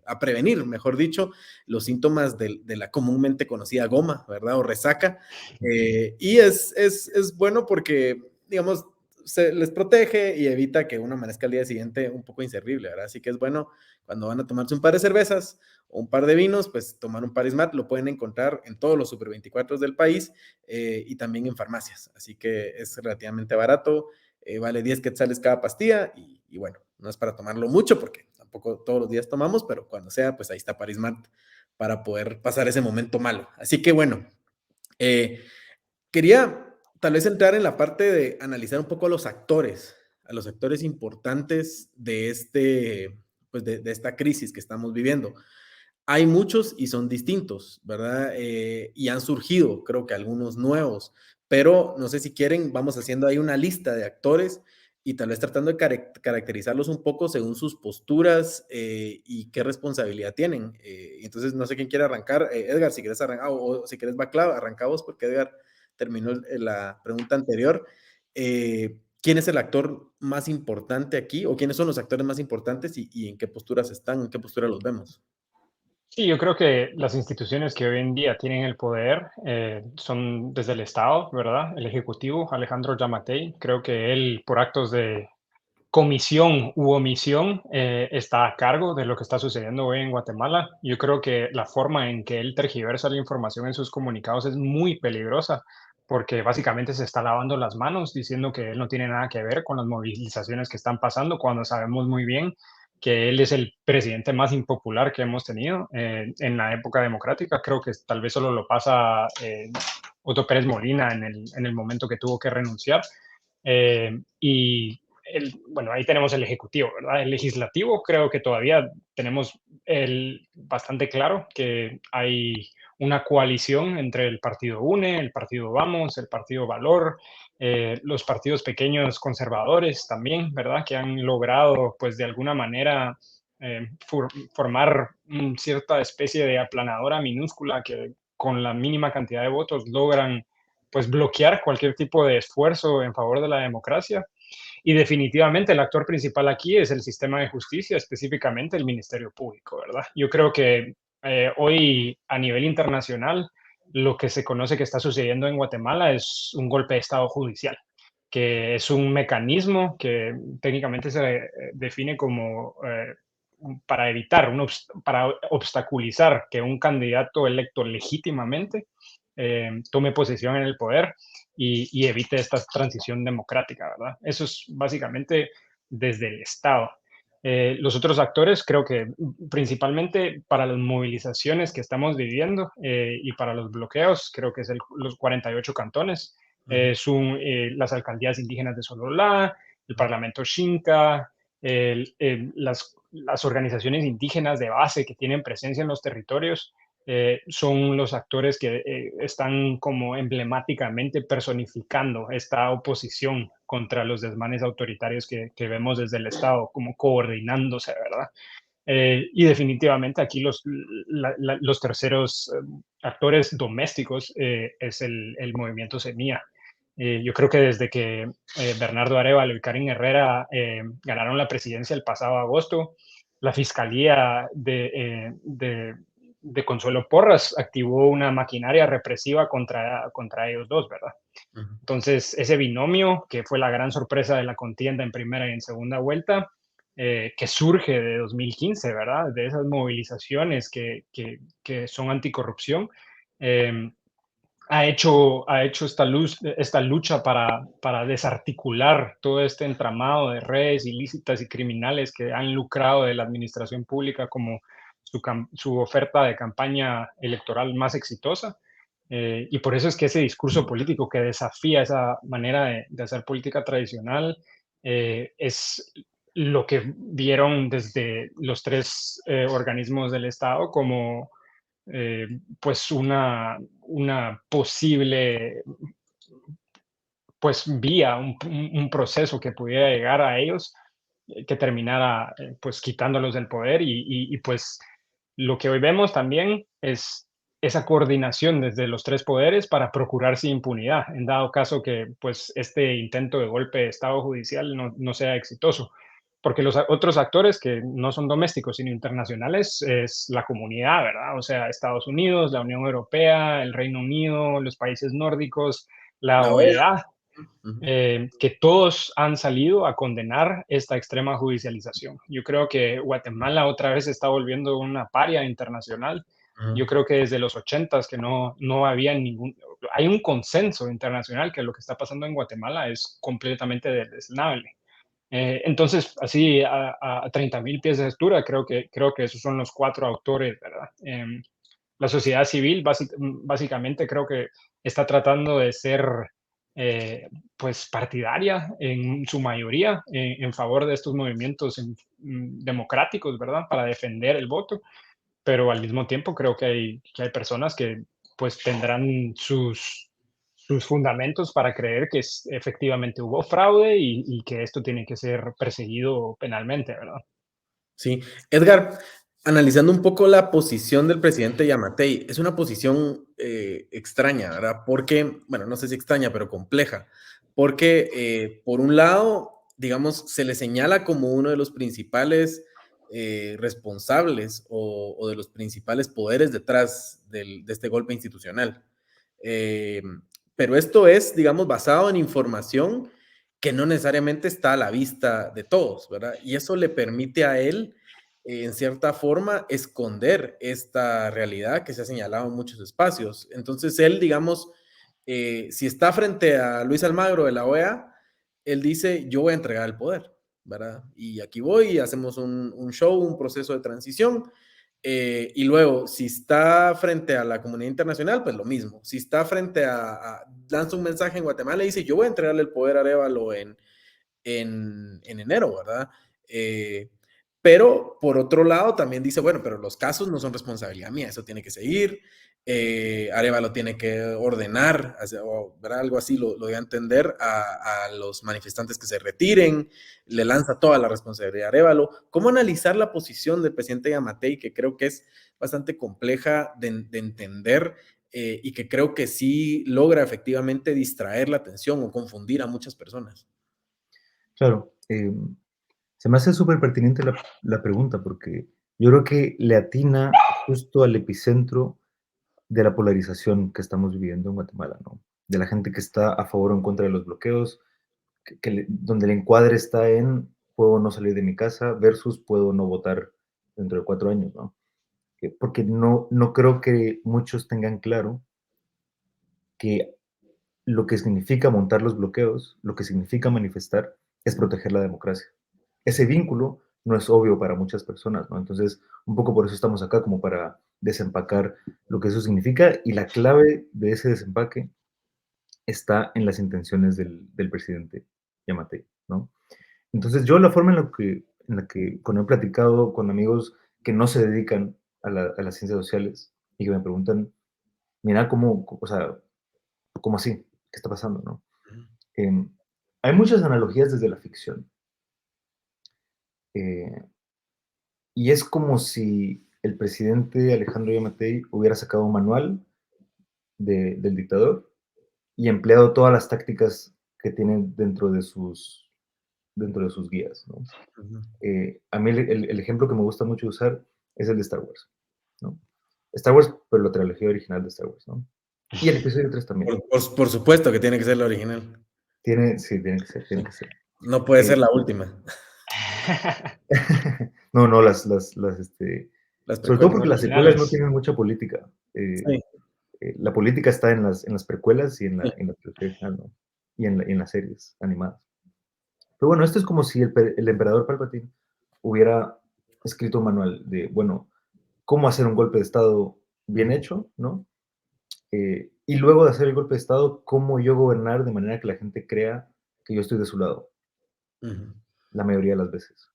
Speaker 1: a prevenir, mejor dicho, los síntomas de la comúnmente conocida goma, ¿verdad? O resaca. Y es bueno porque, digamos, se les protege y evita que uno amanezca al día siguiente un poco inservible, ¿verdad? Así que es bueno cuando van a tomarse un par de cervezas o un par de vinos, pues tomar un Parismat, lo pueden encontrar en todos los Super 24 del país, y también en farmacias. Así que es relativamente barato, vale 10 quetzales cada pastilla y bueno, no es para tomarlo mucho porque tampoco todos los días tomamos, pero cuando sea, pues ahí está Parismat para poder pasar ese momento malo. Así que bueno, quería tal vez entrar en la parte de analizar un poco a los actores importantes de pues de esta crisis que estamos viviendo. Hay muchos y son distintos, ¿verdad? Y han surgido, creo que algunos nuevos, pero no sé si quieren, vamos haciendo ahí una lista de actores y tal vez tratando de caracterizarlos un poco según sus posturas, y qué responsabilidad tienen. Entonces, no sé quién quiere arrancar. Edgar, si quieres arrancar, o si quieres Baclava, arrancamos porque Edgar terminó la pregunta anterior. ¿Quién es el actor más importante aquí? ¿O quiénes son los actores más importantes y en qué posturas están, en qué postura los vemos?
Speaker 3: Sí, yo creo que las instituciones que hoy en día tienen el poder son desde el Estado, ¿verdad? El Ejecutivo, Alejandro Yamatei, creo que él, por actos de comisión u omisión, está a cargo de lo que está sucediendo hoy en Guatemala. Yo creo que la forma en que él tergiversa la información en sus comunicados es muy peligrosa, porque básicamente se está lavando las manos diciendo que él no tiene nada que ver con las movilizaciones que están pasando, cuando sabemos muy bien que él es el presidente más impopular que hemos tenido en la época democrática. Creo que tal vez solo lo pasa Otto Pérez Molina en el momento que tuvo que renunciar. Y bueno, ahí tenemos el ejecutivo, ¿verdad? El legislativo, creo que todavía tenemos bastante claro que hay una coalición entre el partido UNE, el partido Vamos, el partido Valor, los partidos pequeños conservadores también, ¿verdad? Que han logrado, pues de alguna manera, formar cierta especie de aplanadora minúscula que con la mínima cantidad de votos logran, pues, bloquear cualquier tipo de esfuerzo en favor de la democracia. Y definitivamente el actor principal aquí es el sistema de justicia, específicamente el Ministerio Público, ¿verdad? Yo creo que hoy a nivel internacional lo que se conoce que está sucediendo en Guatemala es un golpe de Estado judicial, que es un mecanismo que técnicamente se define como para evitar, para obstaculizar que un candidato electo legítimamente tome posesión en el poder y evite esta transición democrática, ¿verdad? Eso es básicamente desde el Estado. Los otros actores, creo que principalmente para las movilizaciones que estamos viviendo y para los bloqueos, creo que es los 48 cantones,
Speaker 1: Ujú,
Speaker 3: son las alcaldías indígenas de Sololá, el Parlamento Xinca, las organizaciones indígenas de base que tienen presencia en los territorios, son los actores que están como emblemáticamente personificando esta oposición contra los desmanes autoritarios que vemos desde el Estado, como coordinándose, ¿verdad? Y definitivamente aquí los terceros actores domésticos es el movimiento Semilla. Yo creo que desde que Bernardo Arévalo y Karin Herrera ganaron la presidencia el pasado agosto, la Fiscalía de Consuelo Porras activó una maquinaria represiva contra ellos dos, ¿verdad?
Speaker 1: ujú.
Speaker 3: Entonces, ese binomio, que fue la gran sorpresa de la contienda en primera y en segunda vuelta, que surge de 2015, ¿verdad? De esas movilizaciones que son anticorrupción, eh, ha hecho esta lucha para desarticular todo este entramado de redes ilícitas y criminales que han lucrado de la administración pública como su oferta de campaña electoral más exitosa. Y por eso es que ese discurso político que desafía esa manera de hacer política tradicional es lo que vieron desde los tres organismos del Estado como pues una posible pues vía, un proceso que pudiera llegar a ellos, que terminara pues quitándolos del poder y pues lo que hoy vemos también es esa coordinación desde los tres poderes para procurarse impunidad, en dado caso que pues este intento de golpe de Estado judicial no sea exitoso. Porque los otros actores que no son domésticos sino internacionales es la comunidad, ¿verdad? O sea, Estados Unidos, la Unión Europea, el Reino Unido, los países nórdicos, la
Speaker 1: La OEA.
Speaker 3: OEA,
Speaker 1: Ujú.
Speaker 3: que todos han salido a condenar esta extrema judicialización. Yo creo que Guatemala otra vez está volviendo una paria internacional.
Speaker 1: Ujú.
Speaker 3: Yo creo que desde los 80s que no había ningún, hay un consenso internacional que lo que está pasando en Guatemala es completamente deleznable. Entonces, así a 30.000 pies de altura, creo que esos son los cuatro autores, ¿verdad? La sociedad civil básicamente creo que está tratando de ser eh, pues partidaria en su mayoría en favor de estos movimientos democráticos, ¿verdad? Para defender el voto, pero al mismo tiempo creo que hay personas que pues tendrán sus fundamentos para creer que efectivamente hubo fraude y que esto tiene que ser perseguido penalmente, ¿verdad?
Speaker 1: Sí. Edgar, analizando un poco la posición del presidente Yamatei, es una posición extraña, ¿verdad? Porque, bueno, no sé si extraña, pero compleja, porque por un lado, digamos, se le señala como uno de los principales responsables o de los principales poderes detrás de este golpe institucional. Eh, pero esto es, digamos, basado en información que no necesariamente está a la vista de todos, ¿verdad? Y eso le permite a él, en cierta forma, esconder esta realidad que se ha señalado en muchos espacios. Entonces, él, digamos, si está frente a Luis Almagro de la OEA, él dice, yo voy a entregar el poder, ¿verdad? Y aquí voy y hacemos un show, un proceso de transición. Y luego, si está frente a la comunidad internacional, pues lo mismo. Si está frente lanza un mensaje en Guatemala y dice, yo voy a entregarle el poder a Arevalo en enero, ¿verdad? Eh, pero por otro lado también dice, bueno, pero los casos no son responsabilidad mía, eso tiene que seguir. Arevalo tiene que ordenar, o, ¿verdad? Algo así lo voy a entender a los manifestantes que se retiren, le lanza toda la responsabilidad a Arevalo. ¿Cómo analizar la posición del presidente Yamatei, que creo que es bastante compleja de entender y que creo que sí logra efectivamente distraer la atención o confundir a muchas personas?
Speaker 2: Claro, se me hace súper pertinente la pregunta porque yo creo que le atina justo al epicentro de la polarización que estamos viviendo en Guatemala, ¿no? De la gente que está a favor o en contra de los bloqueos, donde el encuadre está en puedo no salir de mi casa versus puedo no votar dentro de 4 años, ¿no? Porque no creo que muchos tengan claro que lo que significa montar los bloqueos, lo que significa manifestar, es proteger la democracia. Ese vínculo no es obvio para muchas personas, ¿no? Entonces, un poco por eso estamos acá, como para desempacar lo que eso significa, y la clave de ese desempaque está en las intenciones del presidente Yamatei, ¿no? Entonces, yo la forma en la que cuando he platicado con amigos que no se dedican a las ciencias sociales y que me preguntan, mira, o sea, ¿cómo así? ¿Qué está pasando, no? Eh, Hay muchas analogías desde la ficción. Eh, y es como si el presidente Alejandro Yamatei hubiera sacado un manual del dictador y empleado todas las tácticas que tienen dentro de sus guías, ¿no?
Speaker 1: Ujú.
Speaker 2: A mí el ejemplo que me gusta mucho usar es el de Star Wars, ¿no? Star Wars, pero la trilogía original de Star Wars, ¿no? Y el episodio 3 también.
Speaker 1: Por supuesto que tiene que ser la original.
Speaker 2: Sí, tiene que ser, tiene que ser.
Speaker 1: No puede ser
Speaker 2: Eh,
Speaker 1: la última.
Speaker 2: no,
Speaker 1: Las
Speaker 2: sobre todo
Speaker 3: Las
Speaker 1: precuelas.
Speaker 2: porque las secuelas no
Speaker 3: originales.
Speaker 2: tienen mucha política.
Speaker 1: Sí.
Speaker 2: La política está en las precuelas y en
Speaker 1: Sí.
Speaker 2: la trilogía original, ¿no? Y en las series animadas. Pero bueno, esto es como si el emperador Palpatine hubiera escrito un manual de, bueno, cómo hacer un golpe de Estado bien hecho, ¿no? Y luego de hacer el golpe de Estado, cómo yo gobernar de manera que la gente crea que yo estoy de su lado.
Speaker 1: Ujú.
Speaker 2: la mayoría de las veces.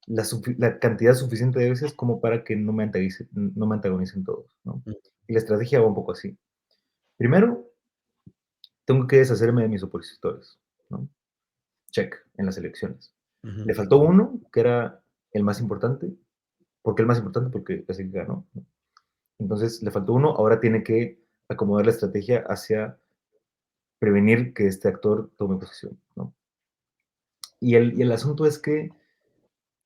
Speaker 2: La cantidad suficiente de veces como para que no me antagonicen todos, ¿no?
Speaker 1: Mm,
Speaker 2: Y la estrategia va un poco así. Primero, tengo que deshacerme de mis opositores, ¿no? Check, en las elecciones.
Speaker 1: ujú,
Speaker 2: Le faltó uno, que era el más importante. ¿Por qué el más importante? Porque es el que ganó, ¿no? Entonces, le faltó uno, ahora tiene que acomodar la estrategia hacia prevenir que este actor tome posesión, ¿no? Y el asunto es que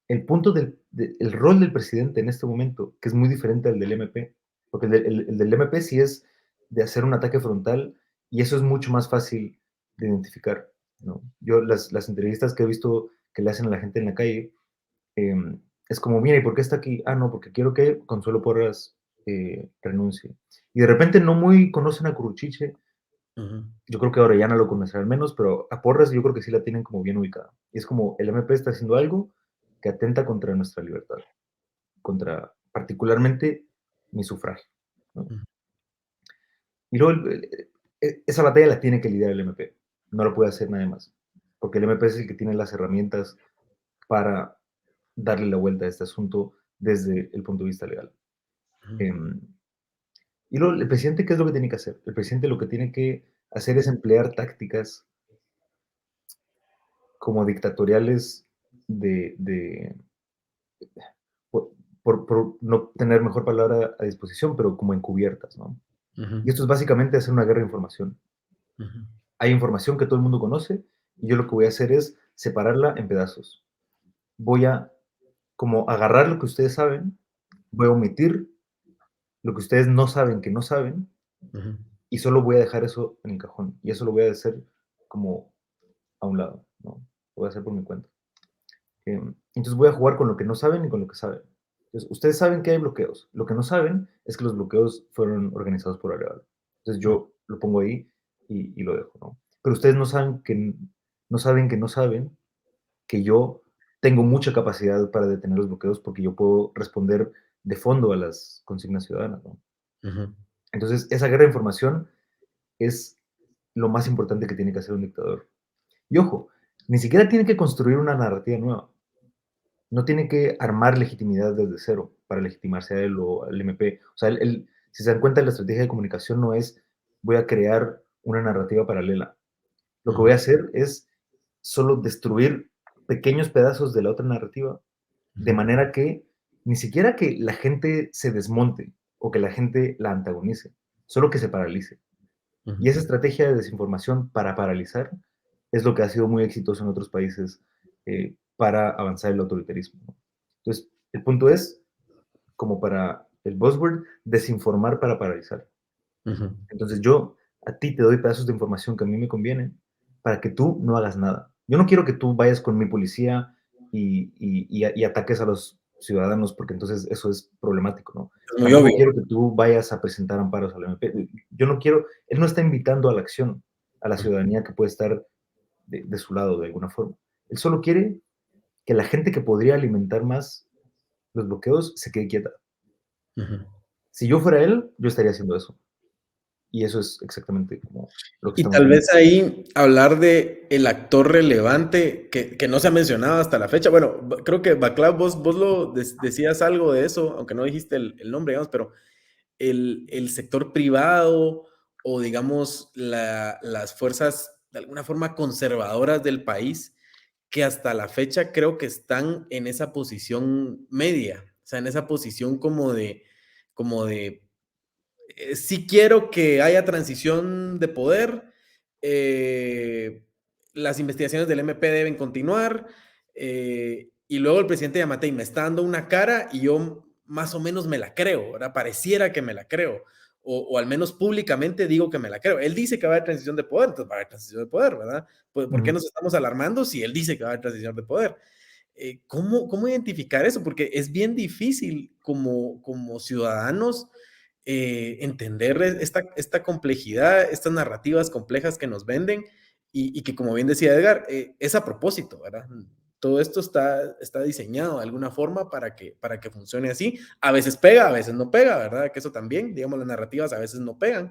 Speaker 2: el punto el rol del presidente en este momento, que es muy diferente al del MP, porque el del MP sí es de hacer un ataque frontal y eso es mucho más fácil de identificar, ¿no? Yo las entrevistas que he visto que le hacen a la gente en la calle, es como, mira, ¿y por qué está aquí? Ah, no, porque quiero que Consuelo Porras renuncie. Y de repente no muy conocen a Curuchiche.
Speaker 1: ujú,
Speaker 2: Yo creo que Orellana lo conocerá al menos, pero a Porras yo creo que sí la tienen como bien ubicada. Y es como el MP está haciendo algo que atenta contra nuestra libertad, contra particularmente mi sufragio, ¿no?
Speaker 1: ujú,
Speaker 2: Y luego esa batalla la tiene que lidiar el MP, no lo puede hacer nadie más, porque el MP es el que tiene las herramientas para darle la vuelta a este asunto desde el punto de vista legal.
Speaker 1: ujú,
Speaker 2: Em, y luego el presidente, ¿qué es lo que tiene que hacer? El presidente lo que tiene que hacer es emplear tácticas como dictatoriales de por, por no tener mejor palabra a disposición, pero como encubiertas, ¿no?
Speaker 1: ujú,
Speaker 2: Y esto es básicamente hacer una guerra de información.
Speaker 1: ujú,
Speaker 2: Hay información que todo el mundo conoce y yo lo que voy a hacer es separarla en pedazos. Voy a como agarrar lo que ustedes saben, voy a omitir lo que ustedes no saben que no saben
Speaker 1: ujú,
Speaker 2: y solo voy a dejar eso en el cajón y eso lo voy a hacer como a un lado, ¿no? Lo voy a hacer por mi cuenta. Entonces voy a jugar con lo que no saben y con lo que saben. Entonces, ustedes saben que hay bloqueos. Lo que no saben es que los bloqueos fueron organizados por Arevalo. Entonces
Speaker 1: ujú,
Speaker 2: yo lo pongo ahí y lo dejo, ¿no? Pero ustedes no saben que no saben que yo tengo mucha capacidad para detener los bloqueos porque yo puedo responder de fondo a las consignas ciudadanas, ¿no?
Speaker 1: ujú,
Speaker 2: Entonces, esa guerra de información es lo más importante que tiene que hacer un dictador. Y ojo, ni siquiera tiene que construir una narrativa nueva. No tiene que armar legitimidad desde cero para legitimarse a él o al MP. O sea, si se dan cuenta, la estrategia de comunicación no es voy a crear una narrativa paralela. Lo que voy
Speaker 1: ujú,
Speaker 2: a hacer es solo destruir pequeños pedazos de la otra narrativa, de
Speaker 1: ujú,
Speaker 2: manera que ni siquiera que la gente se desmonte o que la gente la antagonice, solo que se paralice.
Speaker 1: ujú,
Speaker 2: Y esa estrategia de desinformación para paralizar es lo que ha sido muy exitoso en otros países para avanzar el autoritarismo, ¿no? Entonces, el punto es, como para el buzzword, desinformar para paralizar.
Speaker 1: ujú,
Speaker 2: Entonces yo a ti te doy pedazos de información que a mí me convienen para que tú no hagas nada. Yo no quiero que tú vayas con mi policía y ataques a los ciudadanos, porque entonces eso es problemático, ¿no?
Speaker 1: es muy
Speaker 2: Tampoco
Speaker 1: obvio.
Speaker 2: quiero que tú vayas a presentar amparos al MP. Yo no quiero, él no está invitando a la acción a la
Speaker 1: Ujú,
Speaker 2: ciudadanía que puede estar de su lado de alguna forma. Él solo quiere que la gente que podría alimentar más los bloqueos se quede quieta.
Speaker 1: ujú.
Speaker 2: Si yo fuera él, yo estaría haciendo eso. Y eso es exactamente como lo que
Speaker 1: Y
Speaker 2: estamos
Speaker 1: tal
Speaker 2: viendo.
Speaker 1: vez ahí hablar de el actor relevante que no se ha mencionado hasta la fecha. Bueno, creo que Baclav, vos lo decías algo de eso, aunque no dijiste el nombre, digamos, pero el sector privado o digamos las fuerzas de alguna forma conservadoras del país que hasta la fecha creo que están en esa posición media, o sea, en esa posición como de sí quiero que haya transición de poder, eh, las investigaciones del MP deben continuar, y luego el presidente Yamatei me está dando una cara y yo más o menos me la creo, ¿verdad? Pareciera que me la creo, o al menos públicamente digo que me la creo. Él dice que va a haber transición de poder, entonces va a haber transición de poder, ¿verdad? ¿Por qué
Speaker 2: Ujú.
Speaker 1: nos estamos alarmando si él dice que va a haber transición de poder? ¿Cómo identificar eso? Porque es bien difícil como ciudadanos entender esta complejidad, estas narrativas complejas que nos venden y que, como bien decía Edgar, es a propósito, ¿verdad? Todo esto está diseñado de alguna forma para que funcione así. A veces pega, a veces no pega, ¿verdad? Que eso también, digamos, las narrativas a veces no pegan,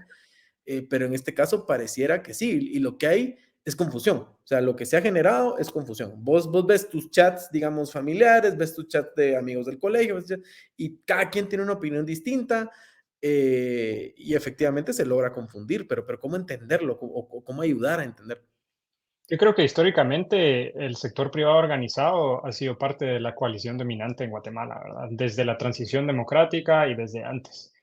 Speaker 1: pero en este caso pareciera que sí. Y lo que hay es confusión. O sea, lo que se ha generado es confusión. Vos ves tus chats, digamos, familiares, ves tus chats de amigos del colegio, y cada quien tiene una opinión distinta, y efectivamente se logra confundir, pero ¿cómo entenderlo? O cómo ayudar a entender?
Speaker 3: Yo creo que históricamente el sector privado organizado ha sido parte de la coalición dominante en Guatemala, ¿verdad? Desde la transición democrática y desde antes.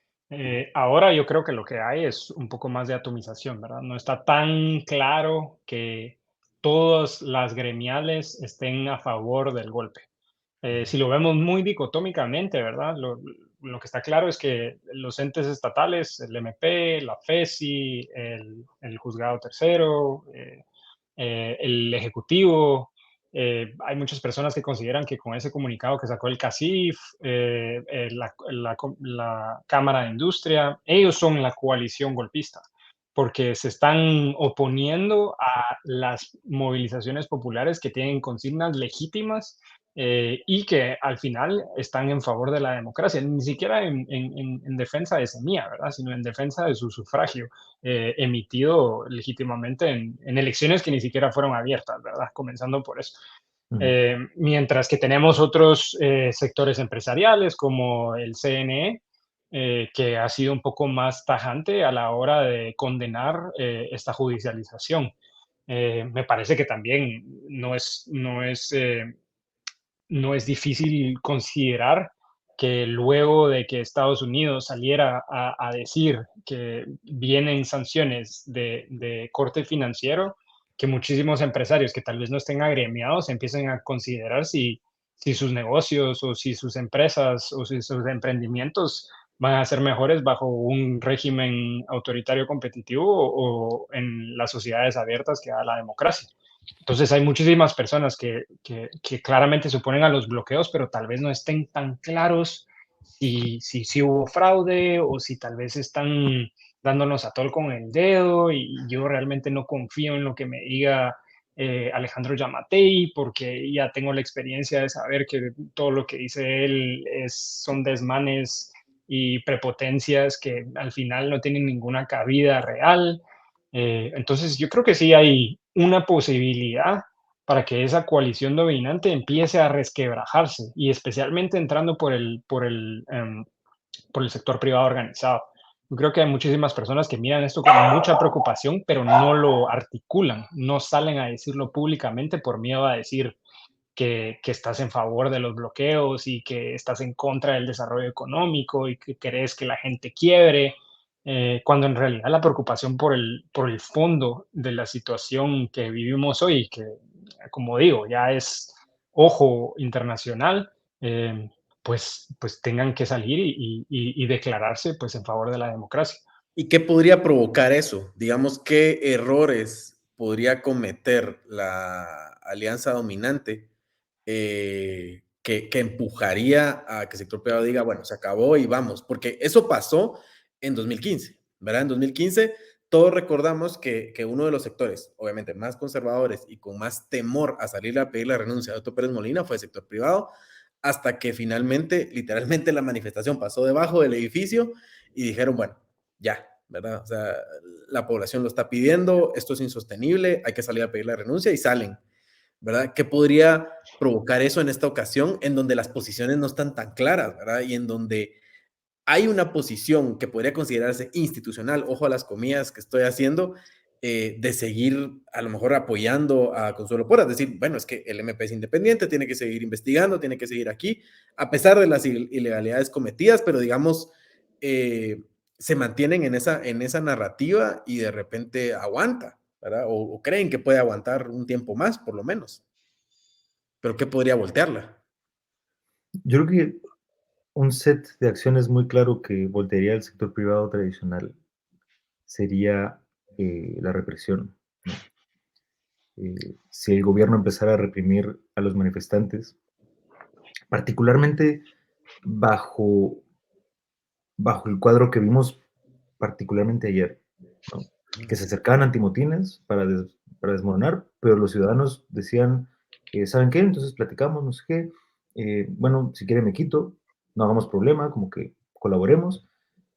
Speaker 3: Ahora yo creo que lo que hay es un poco más de atomización, ¿verdad? No está tan claro que todas las gremiales estén a favor del golpe. Si lo vemos muy dicotómicamente, ¿verdad? Lo que está claro es que los entes estatales, el MP, la FESI, el Juzgado Tercero, el Ejecutivo, hay muchas personas que consideran que con ese comunicado que sacó el CACIF, la Cámara de Industria, ellos son la coalición golpista, porque se están oponiendo a las movilizaciones populares que tienen consignas legítimas, y que al final están en favor de la democracia, ni siquiera en defensa de semilla, ¿verdad? Sino en defensa de su sufragio emitido legítimamente en elecciones que ni siquiera fueron abiertas, ¿verdad? Comenzando por eso. Mientras que tenemos otros sectores empresariales como el CNE, que ha sido un poco más tajante a la hora de condenar esta judicialización. Me parece que también no es difícil considerar que luego de que Estados Unidos saliera a decir que vienen sanciones de corte financiero, que muchísimos empresarios que tal vez no estén agremiados empiecen a considerar si sus negocios o si sus empresas o si sus emprendimientos van a ser mejores bajo un régimen autoritario competitivo o en las sociedades abiertas que da la democracia. Entonces hay muchísimas personas que claramente se oponen a los bloqueos, pero tal vez no estén tan claros si hubo fraude o si tal vez están dándonos a tol con el dedo y yo realmente no confío en lo que me diga Alejandro Yamatei porque ya tengo la experiencia de saber que todo lo que dice él son desmanes y prepotencias que al final no tienen ninguna cabida real. Entonces, yo creo que sí hay una posibilidad para que esa coalición dominante empiece a resquebrajarse y especialmente entrando por el sector privado organizado. Yo creo que hay muchísimas personas que miran esto con mucha preocupación, pero no lo articulan, no salen a decirlo públicamente por miedo a decir que estás en favor de los bloqueos y que estás en contra del desarrollo económico y que querés que la gente quiebre, cuando en realidad la preocupación por el fondo de la situación que vivimos hoy, que como digo, ya es ojo internacional, pues tengan que salir y declararse pues en favor de la democracia.
Speaker 1: ¿Y qué podría provocar eso? Digamos, ¿qué errores podría cometer la alianza dominante que empujaría a que el sector privado diga, bueno, se acabó y vamos? Porque eso pasó en 2015, ¿verdad? En 2015 todos recordamos que uno de los sectores, obviamente, más conservadores y con más temor a salir a pedir la renuncia de Otto Pérez Molina fue el sector privado, hasta que finalmente, literalmente, la manifestación pasó debajo del edificio y dijeron, bueno, ya, ¿verdad? O sea, la población lo está pidiendo, esto es insostenible, hay que salir a pedir la renuncia y salen, ¿verdad? ¿Qué podría provocar eso en esta ocasión en donde las posiciones no están tan claras, ¿verdad? Y en donde hay una posición que podría considerarse institucional, ojo a las comillas que estoy haciendo, de seguir a lo mejor apoyando a Consuelo Porras, decir, bueno, es que el MP es independiente, tiene que seguir investigando, tiene que seguir aquí, a pesar de las ilegalidades cometidas, pero digamos, se mantienen en esa narrativa y de repente aguanta, ¿verdad? O creen que puede aguantar un tiempo más, por lo menos. Pero ¿qué podría voltearla?
Speaker 2: Yo creo que un set de acciones muy claro que voltearía al sector privado tradicional sería la represión, ¿no? Si el gobierno empezara a reprimir a los manifestantes, particularmente bajo, bajo el cuadro que vimos particularmente ayer, ¿no? Que se acercaban antimotines para desmoronar, pero los ciudadanos decían, ¿saben qué? Entonces platicamos, no sé qué, bueno, si quiere me quito, no hagamos problema, como que colaboremos.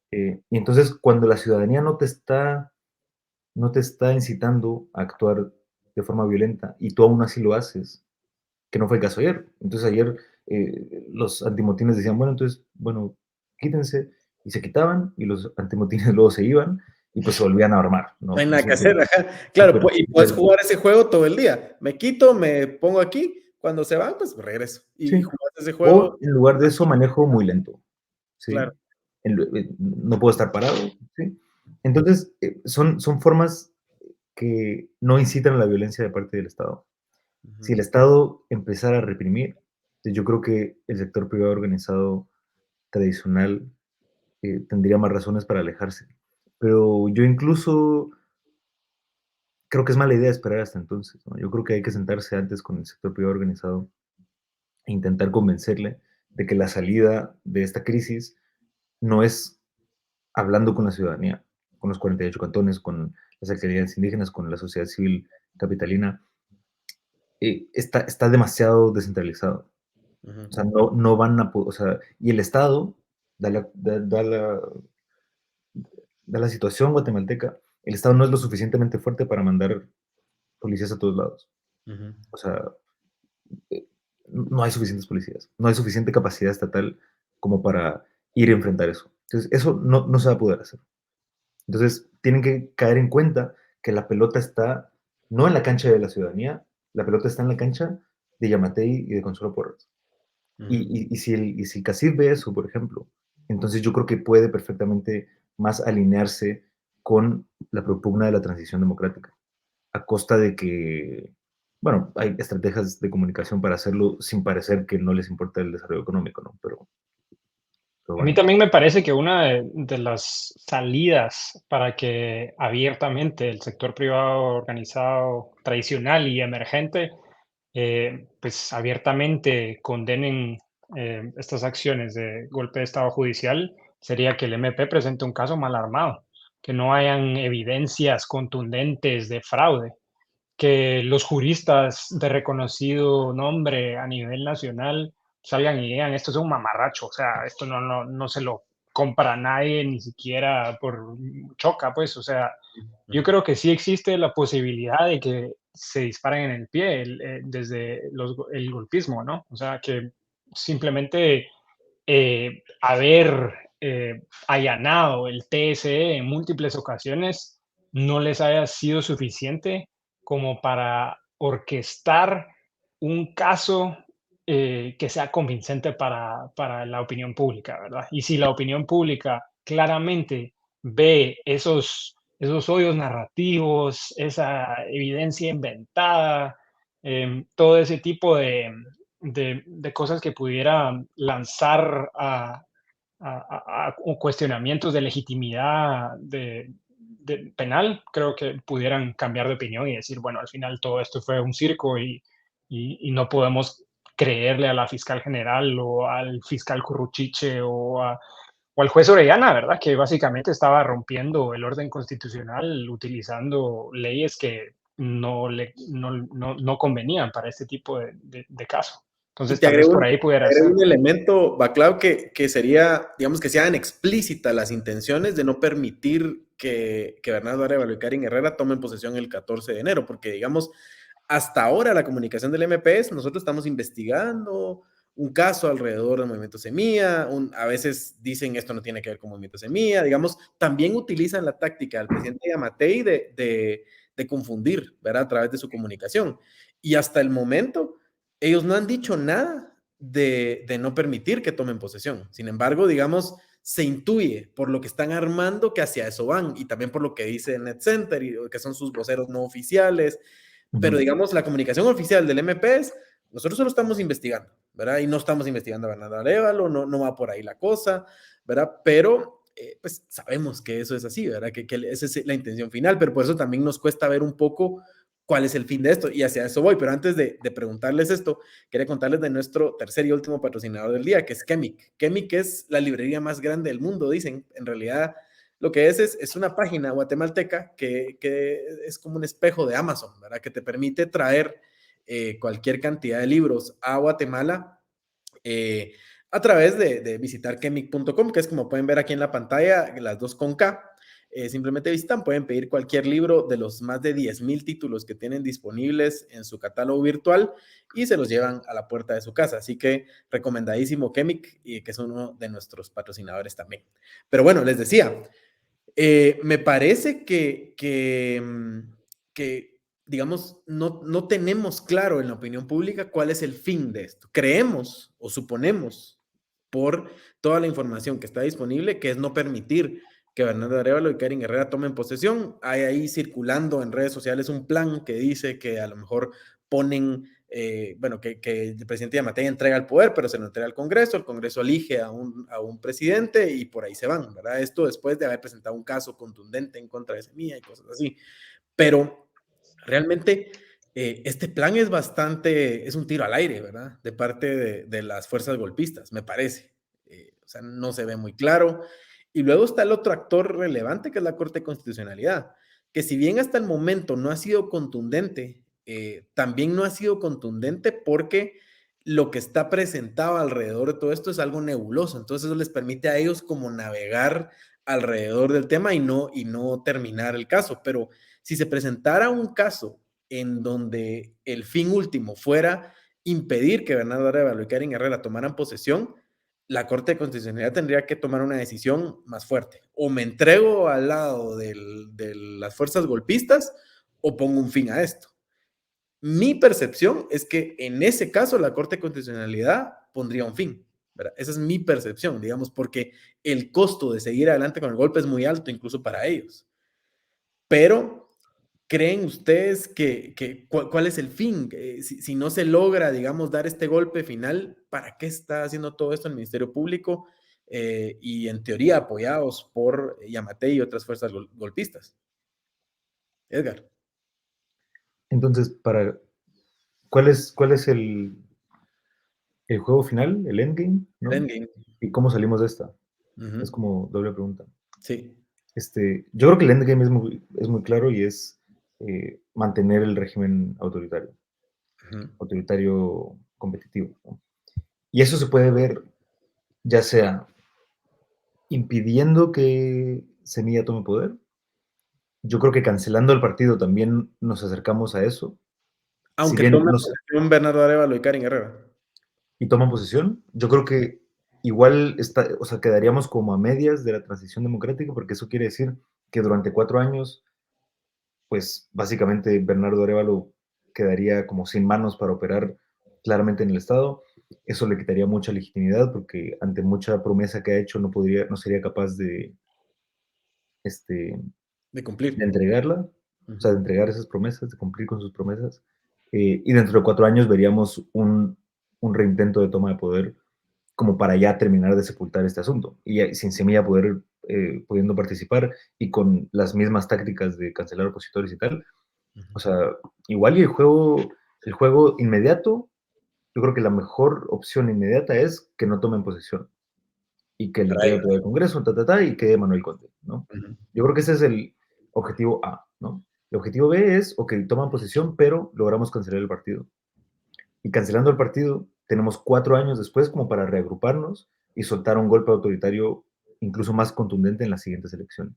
Speaker 2: Y entonces cuando la ciudadanía no te está incitando a actuar de forma violenta y tú aún así lo haces, que no fue el caso ayer. Entonces ayer los antimotines decían, bueno, entonces, bueno, quítense, y se quitaban, y los antimotines luego se iban, y pues se volvían a armar,
Speaker 1: No hay
Speaker 2: ¿no?
Speaker 1: nada que hacer,
Speaker 2: Súper,
Speaker 1: ajá. Claro,
Speaker 2: súper,
Speaker 1: y puedes
Speaker 2: súper,
Speaker 1: jugar ese juego todo el día. Me quito, me pongo aquí, cuando se van, pues regreso. Y
Speaker 2: sí.
Speaker 1: jugas ese juego.
Speaker 2: O en lugar de eso manejo muy lento, ¿sí?
Speaker 1: Claro.
Speaker 2: No puedo estar parado, ¿sí? Entonces, son formas que no incitan a la violencia de parte del Estado. Si el Estado empezara a reprimir, yo creo que el sector privado organizado tradicional tendría más razones para alejarse. Pero yo incluso creo que es mala idea esperar hasta entonces, ¿no? Yo creo que hay que sentarse antes con el sector privado organizado e intentar convencerle de que la salida de esta crisis no es hablando con la ciudadanía, con los 48 cantones, con las actividades indígenas, con la sociedad civil capitalina, está demasiado descentralizado. O sea, no van a, o sea, y el Estado, da la situación guatemalteca, el Estado no es lo suficientemente fuerte para mandar policías a todos lados. O sea, eh, no hay suficientes policías, no hay suficiente capacidad estatal como para ir a enfrentar eso. Entonces, eso no se va a poder hacer. Entonces, tienen que caer en cuenta que la pelota está no en la cancha de la ciudadanía, la pelota está en la cancha de Yamatei y de Consuelo Porras. Y si el CACIF ve eso, por ejemplo, entonces yo creo que puede perfectamente más alinearse con la propugna de la transición democrática, a costa de que, bueno, hay estrategias de comunicación para hacerlo sin parecer que no les importa el desarrollo económico, ¿no? Pero
Speaker 3: A mí
Speaker 2: bueno.
Speaker 3: también me parece que una de las salidas para que abiertamente el sector privado organizado tradicional y emergente, pues abiertamente condenen estas acciones de golpe de Estado judicial, sería que el MP presente un caso mal armado, que no hayan evidencias contundentes de fraude, que los juristas de reconocido nombre a nivel nacional salgan y digan, esto es un mamarracho, o sea, esto no se lo compra nadie, ni siquiera por choca, pues, o sea, yo creo que sí existe la posibilidad de que se disparen en el pie desde el golpismo, ¿no? O sea, que simplemente haber allanado el TSE en múltiples ocasiones no les haya sido suficiente como para orquestar un caso que sea convincente para la opinión pública, ¿verdad? Y si la opinión pública claramente ve esos hoyos narrativos, esa evidencia inventada, todo ese tipo de cosas que pudiera lanzar a cuestionamientos de legitimidad penal, creo que pudieran cambiar de opinión y decir, bueno, al final todo esto fue un circo y no podemos creerle a la fiscal general o al fiscal Curruchiche o al juez Orellana, ¿verdad? Que básicamente estaba rompiendo el orden constitucional utilizando leyes que no convenían para este tipo de caso.
Speaker 1: Y
Speaker 3: Entonces, tal vez por ahí
Speaker 1: te
Speaker 3: pudiera
Speaker 1: agrego
Speaker 3: ser.
Speaker 1: un elemento, Baclav, que sería, digamos, que sean explícitas las intenciones de no permitir que Bernardo Arévalo y Karin Herrera tomen posesión el 14 de enero, porque, digamos, hasta ahora la comunicación del MPS, nosotros estamos investigando un caso alrededor del movimiento Semilla, a veces dicen esto no tiene que ver con movimiento Semilla, digamos, también utilizan la táctica del presidente Yamatei de confundir, ¿verdad? A través de su comunicación. Y hasta el momento ellos no han dicho nada de no permitir que tomen posesión. Sin embargo, digamos, se intuye por lo que están armando que hacia eso van y también por lo que dice NetCenter y que son sus voceros no oficiales. Pero digamos, la comunicación oficial del MPS, nosotros solo estamos investigando, ¿verdad? Y no estamos investigando a Bernardo Arévalo, no va por ahí la cosa, ¿verdad? Pero pues sabemos que eso es así, ¿verdad? Que esa es la intención final, pero por eso también nos cuesta ver un poco cuál es el fin de esto y hacia eso voy. Pero antes de preguntarles esto, quería contarles de nuestro tercer y último patrocinador del día, que es Chemic. Chemic es la librería más grande del mundo, dicen. En realidad, lo que es una página guatemalteca que es como un espejo de Amazon, ¿verdad? Que te permite traer cualquier cantidad de libros a Guatemala a través de visitar chemic.com, que es como pueden ver aquí en la pantalla, las dos con K. simplemente visitan, pueden pedir cualquier libro de los más de 10,000 títulos que tienen disponibles en su catálogo virtual y se los llevan a la puerta de su casa. Así que recomendadísimo Chemic, y que es uno de nuestros patrocinadores también. Pero bueno, les decía, me parece que digamos, no tenemos claro en la opinión pública cuál es el fin de esto. Creemos o suponemos por toda la información que está disponible que es no permitir que Bernardo Arévalo y Karin Herrera tomen posesión. Hay ahí circulando en redes sociales un plan que dice que a lo mejor ponen, bueno, que el presidente Yamatei entrega el poder, pero se lo entrega al Congreso, el Congreso elige a un presidente y por ahí se van, ¿verdad? Esto después de haber presentado un caso contundente en contra de Semilla y cosas así. Pero realmente este plan es un tiro al aire, ¿verdad? De parte de las fuerzas golpistas, me parece. O sea, no se ve muy claro. Y luego está el otro actor relevante, que es la Corte de Constitucionalidad, que si bien hasta el momento no ha sido contundente, también no ha sido contundente porque lo que está presentado alrededor de todo esto es algo nebuloso. Entonces eso les permite a ellos como navegar alrededor del tema y no terminar el caso. Pero si se presentara un caso en donde el fin último fuera impedir que Bernardo Arévalo y Karin Herrera tomaran posesión, la Corte de Constitucionalidad tendría que tomar una decisión más fuerte. O me entrego al lado de las fuerzas golpistas o pongo un fin a esto. Mi percepción es que en ese caso la Corte de Constitucionalidad pondría un fin, ¿verdad? Esa es mi percepción, digamos, porque el costo de seguir adelante con el golpe es muy alto, incluso para ellos. Pero, ¿creen ustedes cuál es el fin? Si no se logra, digamos, dar este golpe final, ¿para qué está haciendo todo esto el Ministerio Público? Y en teoría apoyados por Yamatei y otras fuerzas golpistas. Edgar.
Speaker 2: Entonces, ¿cuál es el juego final, el endgame, ¿no?
Speaker 1: Endgame.
Speaker 2: ¿Y cómo salimos de esta?
Speaker 1: Uh-huh.
Speaker 2: Es como doble pregunta.
Speaker 1: Sí.
Speaker 2: Yo creo que el endgame es muy claro y es mantener el régimen autoritario, autoritario competitivo, ¿no? Y eso se puede ver ya sea impidiendo que Semilla tome poder. Yo creo que cancelando el partido también nos acercamos a eso. Si
Speaker 1: Aunque
Speaker 2: bien
Speaker 1: tome posesión Bernardo Arévalo y Karin Herrera.
Speaker 2: y toman posesión, yo creo que igual o sea, quedaríamos como a medias de la transición democrática, porque eso quiere decir que durante 4 años, pues básicamente Bernardo Arévalo quedaría como sin manos para operar claramente en el Estado. Eso le quitaría mucha legitimidad porque ante mucha promesa que ha hecho no sería capaz de
Speaker 1: cumplir.
Speaker 2: de entregarla, o sea,
Speaker 1: Uh-huh.
Speaker 2: de entregar esas promesas, de cumplir con sus promesas. Y dentro de 4 años veríamos un reintento de toma de poder como para ya terminar de sepultar este asunto. Y sin Semilla pudiendo participar y con las mismas tácticas de cancelar opositores y tal.
Speaker 1: Uh-huh.
Speaker 2: O sea, igual y el juego inmediato, yo creo que la mejor opción inmediata es que no tomen posesión y que le entregue el poder al Congreso, y quede Manuel Conde, ¿no?
Speaker 1: Uh-huh.
Speaker 2: Yo creo que ese es el objetivo A, ¿no? El objetivo B es, ok, toman posesión, pero logramos cancelar el partido. Y cancelando el partido, tenemos 4 años después como para reagruparnos y soltar un golpe autoritario incluso más contundente en las siguientes elecciones.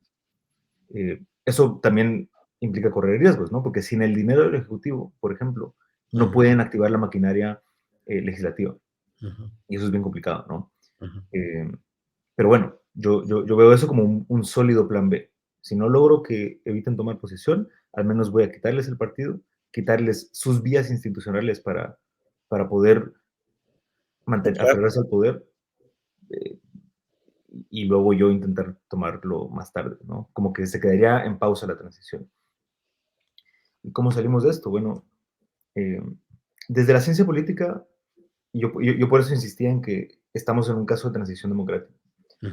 Speaker 2: Eso también implica correr riesgos, ¿no? Porque sin el dinero del Ejecutivo, por ejemplo, no
Speaker 1: Uh-huh.
Speaker 2: pueden activar la maquinaria legislativa.
Speaker 1: Uh-huh.
Speaker 2: Y eso es bien complicado, ¿no?
Speaker 1: Uh-huh.
Speaker 2: Pero bueno, yo veo eso como un sólido plan B. Si no logro que eviten tomar posesión, al menos voy a quitarles el partido, quitarles sus vías institucionales para poder aferrarse al poder eh, y luego yo intentar tomarlo más tarde, ¿no? Como que se quedaría en pausa la transición. ¿Y cómo salimos de esto? Bueno, desde la ciencia política, yo por eso insistía en que estamos en un caso de transición democrática.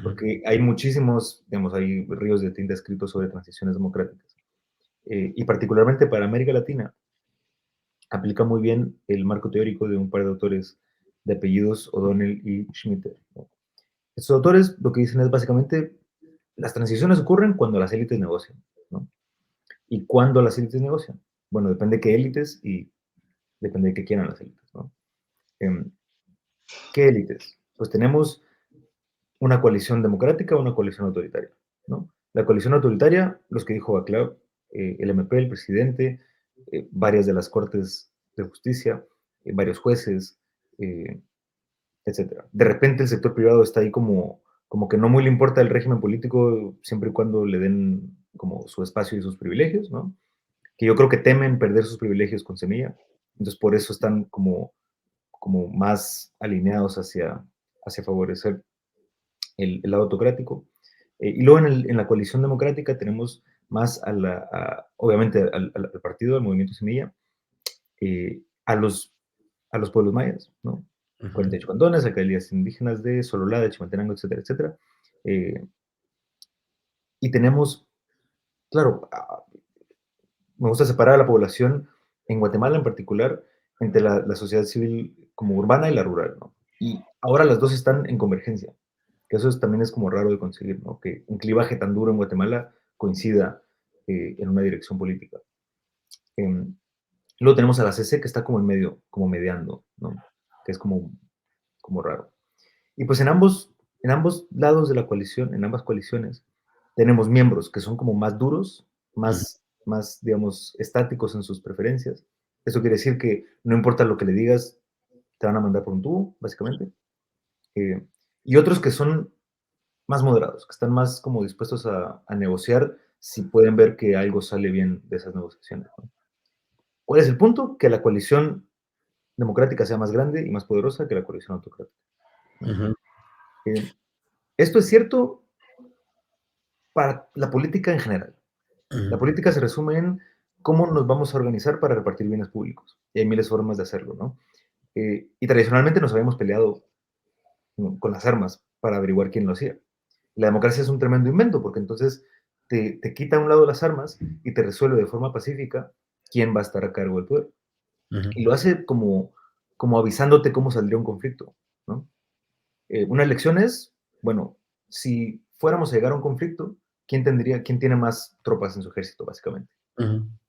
Speaker 2: Porque hay muchísimos, digamos, hay ríos de tinta escritos sobre transiciones democráticas. Y particularmente para América Latina, aplica muy bien el marco teórico de un par de autores de apellidos O'Donnell y Schmitter, ¿no? Estos autores lo que dicen es básicamente, las transiciones ocurren cuando las élites negocian, ¿no? ¿Y cuándo las élites negocian? Bueno, depende de qué élites y depende de qué quieran las élites, ¿no? ¿Qué élites? Pues tenemos una coalición democrática o una coalición autoritaria, ¿no? La coalición autoritaria, los que dijo Baclav, el MP, el presidente, varias de las cortes de justicia, varios jueces, etcétera. De repente el sector privado está ahí como que no muy le importa el régimen político siempre y cuando le den como su espacio y sus privilegios, ¿no? Que yo creo que temen perder sus privilegios con Semilla. Entonces por eso están como más alineados hacia favorecer el lado autocrático. Y luego en la coalición democrática tenemos más obviamente al partido, al movimiento Semilla, a los pueblos mayas, ¿no? 48 cantones, alcaldías indígenas de Sololá, de Chimaltenango, etcétera, etcétera. Y tenemos, claro, me gusta separar a la población en Guatemala en particular entre la sociedad civil como urbana y la rural, ¿no? Y ahora las dos están en convergencia, que eso también es como raro de conseguir, ¿no? Que un clivaje tan duro en Guatemala coincida en una dirección política. Luego tenemos a la CC que está como en medio, como mediando, ¿no? Que es como raro. Y pues en ambos lados de la coalición, en ambas coaliciones, tenemos miembros que son como más duros, más, digamos, estáticos en sus preferencias. Eso quiere decir que no importa lo que le digas, te van a mandar por un tubo, básicamente. Y otros que son más moderados, que están más como dispuestos a negociar si pueden ver que algo sale bien de esas negociaciones, ¿no? ¿Cuál es el punto? Que la coalición democrática sea más grande y más poderosa que la coalición autocrática, ¿no? Esto es cierto para la política en general. La política se resume en cómo nos vamos a organizar para repartir bienes públicos. Y hay miles de formas de hacerlo, ¿no? Y tradicionalmente nos habíamos peleado con las armas para averiguar quién lo hacía. La democracia es un tremendo invento, porque entonces te quita a un lado las armas y te resuelve de forma pacífica quién va a estar a cargo del poder. Y lo hace como avisándote cómo saldría un conflicto, ¿no? Una elección es, bueno, si fuéramos a llegar a un conflicto, quién tiene más tropas en su ejército, básicamente?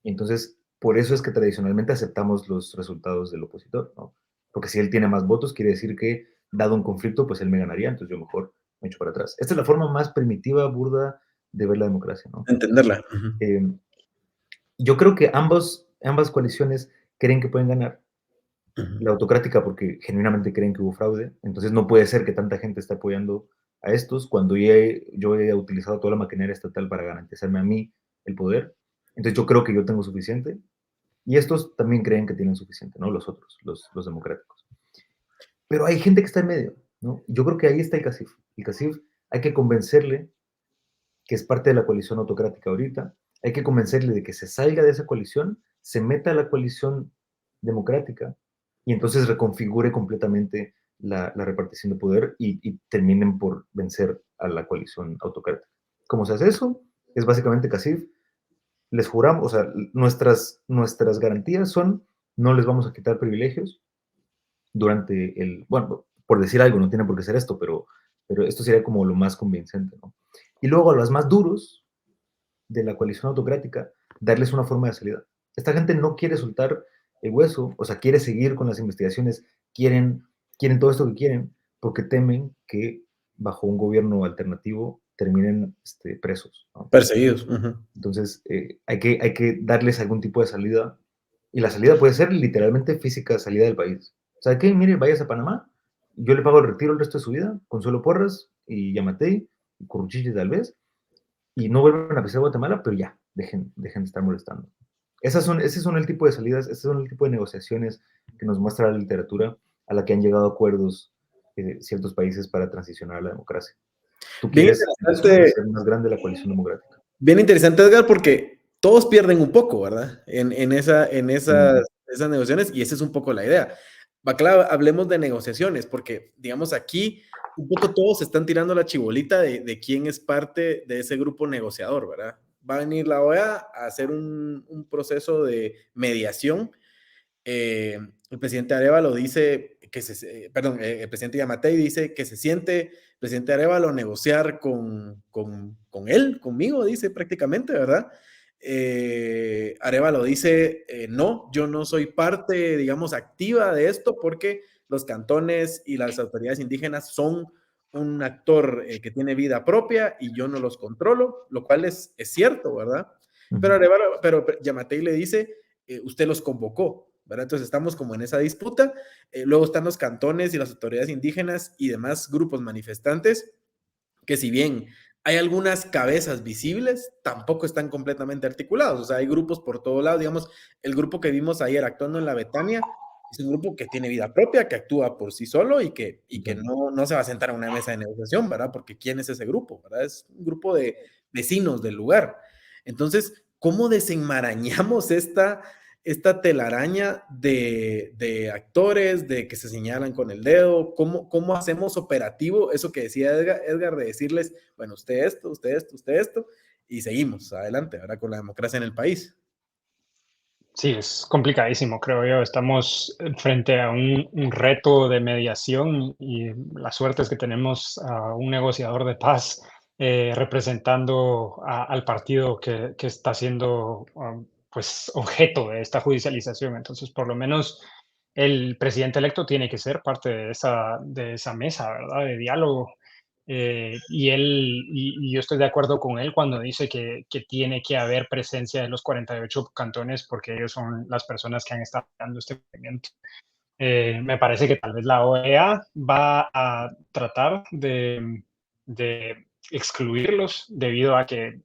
Speaker 2: Y entonces, por eso es que tradicionalmente aceptamos los resultados del opositor, ¿no? Porque si él tiene más votos, quiere decir que, dado un conflicto, pues él me ganaría, entonces yo mejor me echo para atrás. Esta es la forma más primitiva, burda, de ver la democracia, ¿no?
Speaker 1: Entenderla.
Speaker 2: Yo creo que ambas coaliciones creen que pueden ganar. La autocrática porque genuinamente creen que hubo fraude, entonces no puede ser que tanta gente esté apoyando a estos cuando yo he utilizado toda la maquinaria estatal para garantizarme a mí el poder. Entonces yo creo que yo tengo suficiente y estos también creen que tienen suficiente, ¿no? Los otros, los democráticos. Pero hay gente que está en medio, ¿no? Yo creo que ahí está el CACIF. El CACIF hay que convencerle que es parte de la coalición autocrática ahorita, hay que convencerle de que se salga de esa coalición, se meta a la coalición democrática y entonces reconfigure completamente la repartición de poder y terminen por vencer a la coalición autocrática. ¿Cómo se hace eso? Es básicamente CACIF. Les juramos, o sea, nuestras garantías son, no les vamos a quitar privilegios durante bueno, por decir algo, no tiene por qué ser esto, pero esto sería como lo más convincente, ¿no? Y luego a los más duros de la coalición autocrática, darles una forma de salida. Esta gente no quiere soltar el hueso, o sea, quiere seguir con las investigaciones, quieren todo esto que quieren, porque temen que bajo un gobierno alternativo terminen presos, ¿no?
Speaker 1: Perseguidos.
Speaker 2: Entonces, hay que darles algún tipo de salida, y la salida puede ser literalmente física, salida del país. O sea, que mire, vayas a Panamá, yo le pago el retiro el resto de su vida, Consuelo Porras y Yamatei, y Curruchiche tal vez, y no vuelvan a pisar Guatemala, pero ya, dejen de estar molestando. Ese son el tipo de salidas, ese son el tipo de negociaciones que nos muestra la literatura a la que han llegado acuerdos ciertos países para transicionar a la democracia. ¿Tú
Speaker 1: Bien
Speaker 2: quieres
Speaker 1: interesante,
Speaker 2: hacer más grande la coalición democrática?
Speaker 1: bien interesante, Edgar, porque todos pierden un poco, ¿verdad? En esas negociaciones, y esa es un poco la idea. Claro, hablemos de negociaciones, porque, digamos, aquí un poco todos están tirando la chibolita de quién es parte de ese grupo negociador, ¿verdad? Va a venir la OEA a hacer un proceso de mediación. El presidente Arévalo dice perdón, el presidente Yamatei dice que se siente el presidente Arévalo negociar con él, conmigo, dice prácticamente, ¿verdad? Arévalo dice, no, yo no soy parte, digamos, activa de esto porque los cantones y las autoridades indígenas son un actor que tiene vida propia y yo no los controlo, lo cual es cierto, ¿verdad? Pero Yamatei le dice, usted los convocó, ¿verdad? Entonces estamos como en esa disputa. Luego están los cantones y las autoridades indígenas y demás grupos manifestantes que si bien hay algunas cabezas visibles, tampoco están completamente articulados. O sea, hay grupos por todo lado. Digamos, el grupo que vimos ayer actuando en la Betania es un grupo que tiene vida propia, que actúa por sí solo y que no se va a sentar a una mesa de negociación, ¿verdad? Porque ¿quién es ese grupo? ¿Verdad? Es un grupo de vecinos del lugar. Entonces, ¿cómo desenmarañamos esta telaraña de actores, de que se señalan con el dedo? ¿Cómo hacemos operativo eso que decía Edgar, de decirles, bueno, usted esto, usted esto, usted esto, y seguimos adelante, ahora con la democracia en el país?
Speaker 3: Sí, es complicadísimo, creo yo. Estamos frente a un reto de mediación y la suerte es que tenemos a un negociador de paz representando al partido que está siendo pues objeto de esta judicialización. Entonces, por lo menos el presidente electo tiene que ser parte de esa mesa, ¿verdad? De diálogo. Y yo estoy de acuerdo con él cuando dice que tiene que haber presencia de los 48 cantones porque ellos son las personas que han estado dando este movimiento. Me parece que tal vez la OEA va a tratar de excluirlos debido a que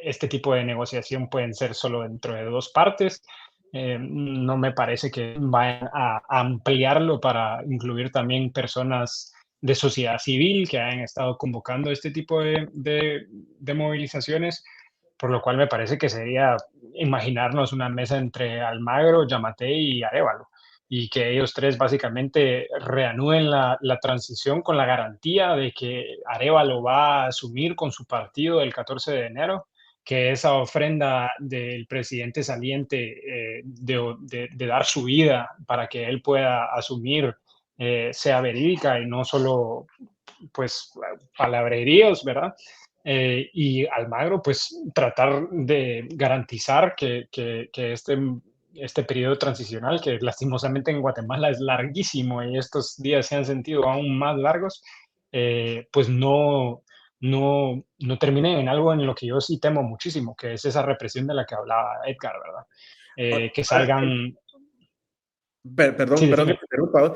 Speaker 3: este tipo de negociación pueden ser solo dentro de dos partes. No me parece que vayan a ampliarlo para incluir también personas de sociedad civil que hayan estado convocando este tipo de movilizaciones, por lo cual me parece que sería imaginarnos una mesa entre Almagro, Yamatei y Arévalo, y que ellos tres básicamente reanuden la transición con la garantía de que Arévalo va a asumir con su partido el 14 de enero, que esa ofrenda del presidente saliente de dar su vida para que él pueda asumir sea verídica y no solo pues palabreríos, ¿verdad? Y Almagro, pues tratar de garantizar que este periodo transicional, que lastimosamente en Guatemala es larguísimo y estos días se han sentido aún más largos, pues no termine en algo en lo que yo sí temo muchísimo, que es esa represión de la que hablaba Edgar, ¿verdad? Que
Speaker 1: Ahora,
Speaker 3: salgan... Sí,
Speaker 1: perdón que
Speaker 3: decime.
Speaker 1: te interrumpa.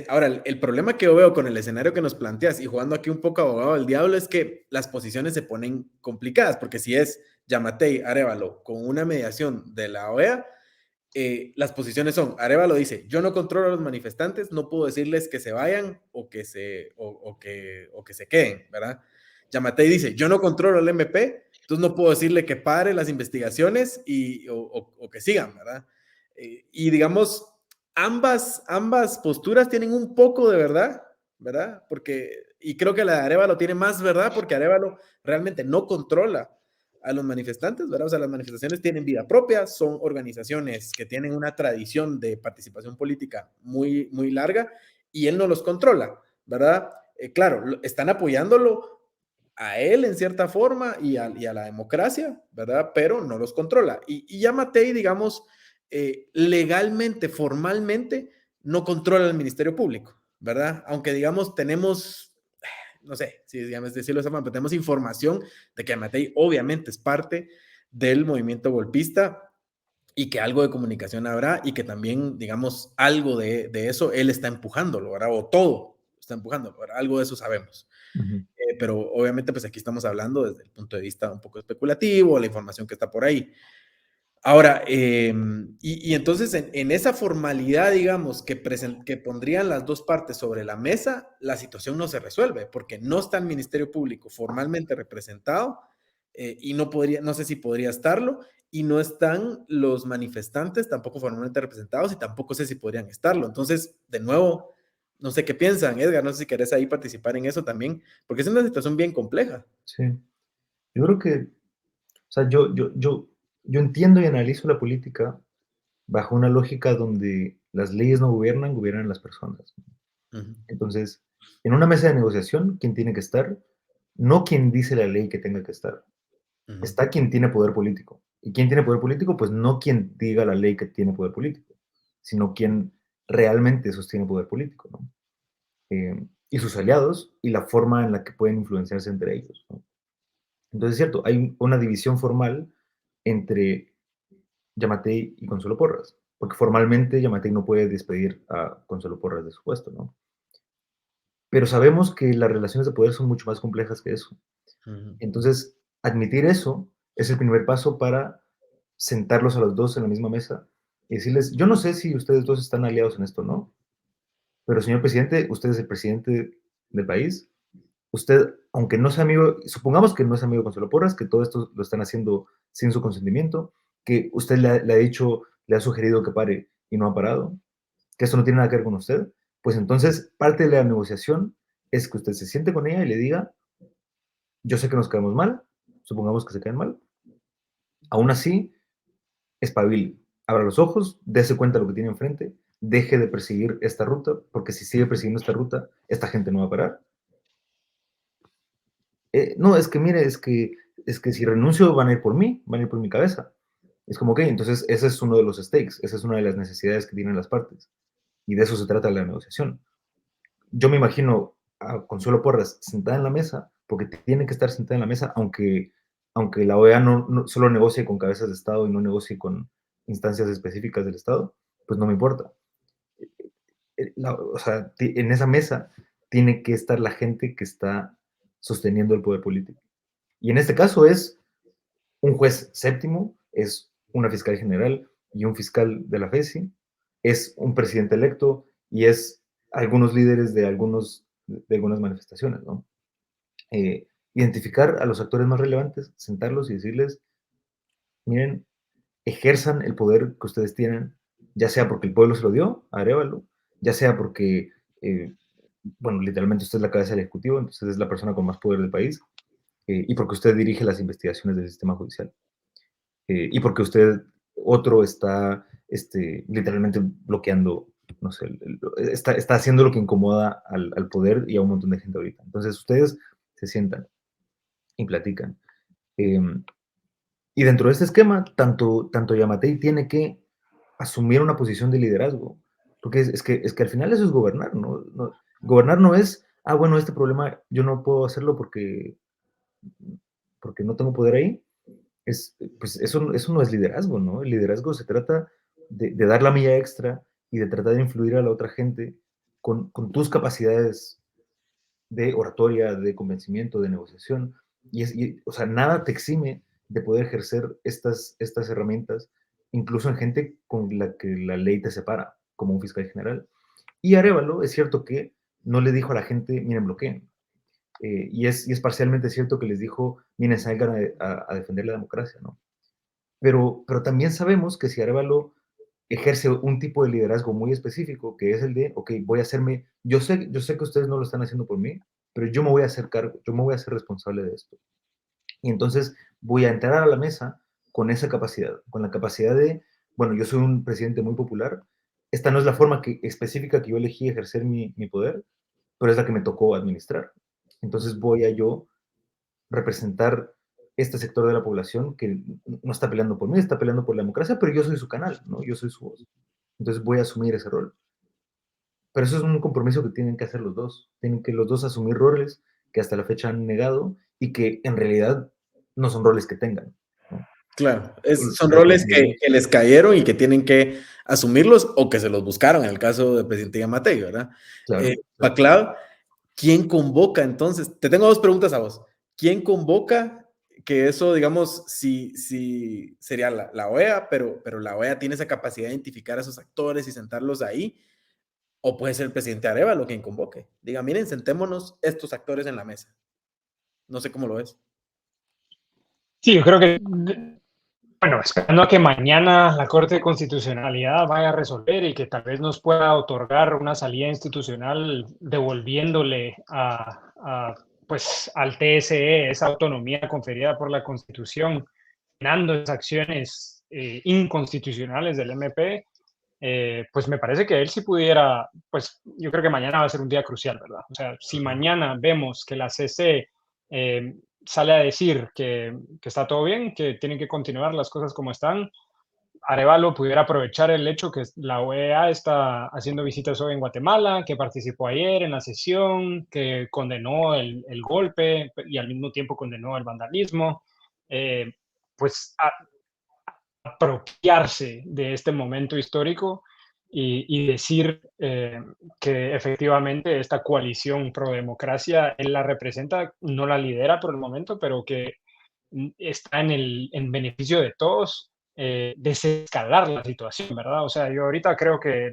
Speaker 1: Ahora, el problema que yo veo con el escenario que nos planteas y jugando aquí un poco abogado del diablo es que las posiciones se ponen complicadas, porque si es Yamatei, Arévalo, con una mediación de la OEA, las posiciones son, Arévalo dice, yo no controlo a los manifestantes, no puedo decirles que se vayan o que se queden, ¿verdad? Yamatei dice, yo no controlo al MP, entonces no puedo decirle que pare las investigaciones o que sigan, ¿verdad? Y digamos, ambas posturas tienen un poco de verdad, ¿verdad? Y creo que la de Arévalo tiene más verdad porque Arévalo realmente no controla a los manifestantes, ¿verdad? O sea, las manifestaciones tienen vida propia, son organizaciones que tienen una tradición de participación política muy, muy larga y él no los controla, ¿verdad? Claro, están apoyándolo a él en cierta forma y a la democracia, ¿verdad? Pero no los controla. Y ya Matei, digamos, legalmente, formalmente, no controla el Ministerio Público, ¿verdad? Aunque, digamos, tenemos, no sé, si digamos decirlo de esa forma, pero tenemos información de que Matei obviamente es parte del movimiento golpista y que algo de comunicación habrá y que también, digamos, algo de eso él está empujándolo, ¿verdad? O todo está empujándolo, ¿verdad? Algo de eso sabemos. Pero obviamente, pues aquí estamos hablando desde el punto de vista un poco especulativo, la información que está por ahí. Ahora, y entonces en esa formalidad, digamos, que pondrían las dos partes sobre la mesa, la situación no se resuelve, porque no está el Ministerio Público formalmente representado, y no sé si podría estarlo, y no están los manifestantes tampoco formalmente representados, y tampoco sé si podrían estarlo. Entonces, de nuevo, no sé qué piensan, Edgar, no sé si querés ahí participar en eso también, porque es una situación bien compleja.
Speaker 2: Sí, yo creo que, o sea, yo entiendo y analizo la política bajo una lógica donde las leyes no gobiernan, gobiernan las personas.
Speaker 1: Ujú,
Speaker 2: Entonces, en una mesa de negociación, ¿quién tiene que estar? No quien dice la ley que tenga que estar.
Speaker 1: ujú,
Speaker 2: Está quien tiene poder político. ¿Y quién tiene poder político? Pues no quien diga la ley que tiene poder político, sino quien realmente sostiene poder político, ¿no? y sus aliados y la forma en la que pueden influenciarse entre ellos, ¿no? Entonces es cierto, hay una división formal entre Yamatei y Consuelo Porras, porque formalmente Yamatei no puede despedir a Consuelo Porras de su puesto, ¿no? Pero sabemos que las relaciones de poder son mucho más complejas que eso. Entonces, admitir eso es el primer paso para sentarlos a los dos en la misma mesa y decirles, yo no sé si ustedes dos están aliados en esto o no, pero señor presidente, usted es el presidente del país, usted, aunque no sea amigo, supongamos que no es amigo de Consuelo Porras, que todo esto lo están haciendo sin su consentimiento, que usted le ha dicho, le ha sugerido que pare y no ha parado, que esto no tiene nada que ver con usted, pues entonces parte de la negociación es que usted se siente con ella y le diga, yo sé que nos caemos mal, supongamos que se caen mal, aún así, espabile, abra los ojos, dése cuenta de lo que tiene enfrente, deje de perseguir esta ruta, porque si sigue persiguiendo esta ruta, esta gente no va a parar. No, es que mire, es que si renuncio van a ir por mí, van a ir por mi cabeza. Es como, ok, entonces ese es uno de los stakes, esa es una de las necesidades que tienen las partes. Y de eso se trata la negociación. Yo me imagino a Consuelo Porras sentada en la mesa, porque tiene que estar sentada en la mesa, aunque la OEA no solo negocie con cabezas de Estado y no negocie con instancias específicas del Estado, pues no me importa. O sea, en esa mesa tiene que estar la gente que está sosteniendo el poder político. Y en este caso es un juez séptimo, es una fiscal general y un fiscal de la FESI, es un presidente electo y es algunos líderes de algunas manifestaciones, ¿no? Identificar a los actores más relevantes, sentarlos y decirles, miren, ejerzan el poder que ustedes tienen, ya sea porque el pueblo se lo dio a Arévalo, ya sea porque, eh, bueno, literalmente usted es la cabeza del Ejecutivo, entonces es la persona con más poder del país, y porque usted dirige las investigaciones del sistema judicial. Y porque otro está literalmente bloqueando, no sé, está haciendo lo que incomoda al poder y a un montón de gente ahorita. Entonces ustedes se sientan y platican. Y dentro de este esquema, tanto Yamatei tiene que asumir una posición de liderazgo, porque es que al final eso es gobernar, ¿no? Gobernar no es, bueno, este problema yo no puedo hacerlo porque no tengo poder ahí, pues eso no es liderazgo, ¿no? El liderazgo se trata de dar la milla extra y de tratar de influir a la otra gente con tus capacidades de oratoria, de convencimiento, de negociación. O sea, nada te exime de poder ejercer estas herramientas, incluso en gente con la que la ley te separa, como un fiscal general. Y Arévalo, es cierto que no le dijo a la gente, miren, bloqueen. Y es parcialmente cierto que les dijo, miren, salgan a defender la democracia, ¿no? Pero también sabemos que si Arévalo ejerce un tipo de liderazgo muy específico, que es el de, ok, voy a hacerme, yo sé que ustedes no lo están haciendo por mí, pero yo me voy a hacer cargo, yo me voy a hacer responsable de esto. Y entonces voy a entrar a la mesa con esa capacidad, con la capacidad de, bueno, yo soy un presidente muy popular, esta no es la forma específica que yo elegí ejercer mi poder, pero es la que me tocó administrar. Entonces voy a yo representar este sector de la población que no está peleando por mí, está peleando por la democracia, pero yo soy su canal, ¿no? Yo soy su voz. Entonces voy a asumir ese rol. Pero eso es un compromiso que tienen que hacer los dos. Tienen que los dos asumir roles que hasta la fecha han negado y que en realidad no son roles que tengan, ¿no?
Speaker 1: Claro, son roles que les cayeron y que tienen que asumirlos o que se los buscaron en el caso del presidente Yamatei, ¿verdad?
Speaker 2: Claro.
Speaker 1: Vaclav, ¿quién convoca entonces? Te tengo dos preguntas a vos. ¿Quién convoca? Que eso, digamos, sí sería la OEA, pero la OEA tiene esa capacidad de identificar a esos actores y sentarlos ahí. O puede ser el presidente Arévalo quien convoque. Diga, miren, sentémonos estos actores en la mesa. No sé cómo lo ves.
Speaker 3: Sí, yo creo que, bueno, esperando a que mañana la Corte de Constitucionalidad vaya a resolver y que tal vez nos pueda otorgar una salida institucional devolviéndole pues, al TSE esa autonomía conferida por la Constitución, dando esas acciones inconstitucionales del MP, pues me parece que él sí pudiera, pues yo creo que mañana va a ser un día crucial, ¿verdad? O sea, si mañana vemos que la CC sale a decir que está todo bien, que tienen que continuar las cosas como están, Arevalo pudiera aprovechar el hecho que la OEA está haciendo visitas hoy en Guatemala, que participó ayer en la sesión, que condenó el golpe y al mismo tiempo condenó el vandalismo, pues apropiarse de este momento histórico y decir que efectivamente esta coalición pro democracia, él la representa, no la lidera por el momento, pero que está en beneficio de todos, desescalar la situación, ¿verdad? O sea, yo ahorita creo que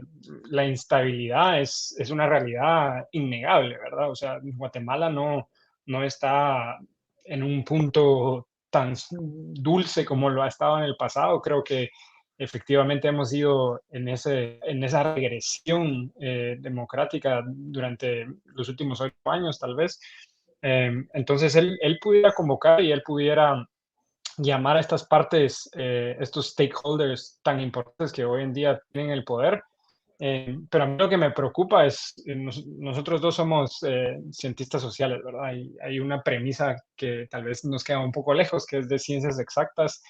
Speaker 3: la instabilidad es una realidad innegable, ¿verdad? O sea, Guatemala no está en un punto tan dulce como lo ha estado en el pasado. Creo que efectivamente hemos ido en esa regresión democrática durante los últimos 8 años, tal vez. Entonces, él pudiera convocar y él pudiera llamar a estas partes, estos stakeholders tan importantes que hoy en día tienen el poder. Pero a mí lo que me preocupa es, nosotros dos somos cientistas sociales, ¿verdad? Y hay una premisa que tal vez nos queda un poco lejos, que es de ciencias exactas,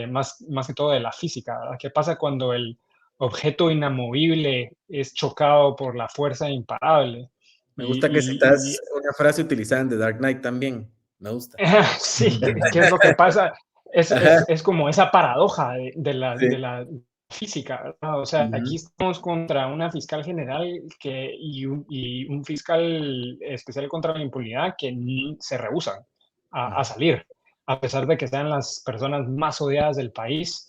Speaker 3: más que todo de la física, ¿verdad? ¿Qué pasa cuando el objeto inamovible es chocado por la fuerza imparable?
Speaker 1: Me gusta que
Speaker 3: Y
Speaker 1: citas una frase utilizada en The Dark Knight también. Me gusta.
Speaker 3: sí, ¿qué es lo que pasa?
Speaker 1: Ajá,
Speaker 3: Es como esa paradoja
Speaker 1: sí.
Speaker 3: de la física, ¿verdad? O sea,
Speaker 1: Ujú,
Speaker 3: aquí estamos contra una fiscal general y un fiscal especial contra la impunidad que se rehúsan a
Speaker 1: ujú,
Speaker 3: salir, a pesar de que sean las personas más odiadas del país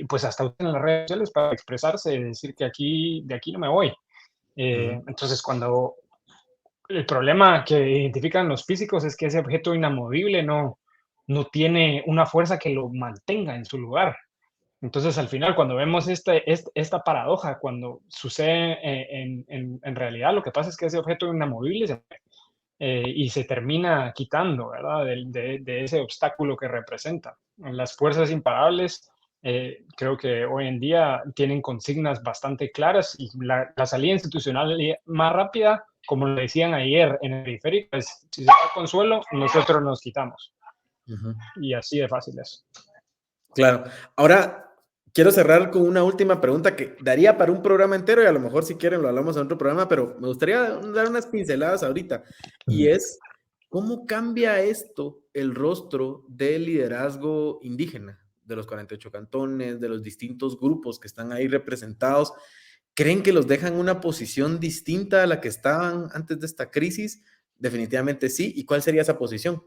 Speaker 3: pues hasta usan las redes sociales para expresarse y decir que de aquí no me voy.
Speaker 1: ujú,
Speaker 3: Entonces, cuando el problema que identifican los físicos es que ese objeto inamovible no tiene una fuerza que lo mantenga en su lugar. Entonces, al final, cuando vemos esta paradoja, cuando sucede en realidad, lo que pasa es que ese objeto inamovible y se termina quitando, ¿verdad? De ese obstáculo que representa. Las fuerzas imparables, creo que hoy en día tienen consignas bastante claras y la salida institucional más rápida, como le decían ayer en el periférico, es si se da Consuelo, nosotros nos quitamos.
Speaker 1: ujú.
Speaker 3: Y así de fácil es.
Speaker 1: Claro. Ahora, quiero cerrar con una última pregunta que daría para un programa entero y a lo mejor si quieren lo hablamos en otro programa, pero me gustaría dar unas pinceladas ahorita. Y
Speaker 2: Ujú.
Speaker 1: es, ¿cómo cambia esto el rostro del liderazgo indígena de los 48 cantones, de los distintos grupos que están ahí representados? ¿Creen que los dejan en una posición distinta a la que estaban antes de esta crisis? Definitivamente sí. ¿Y cuál sería esa posición?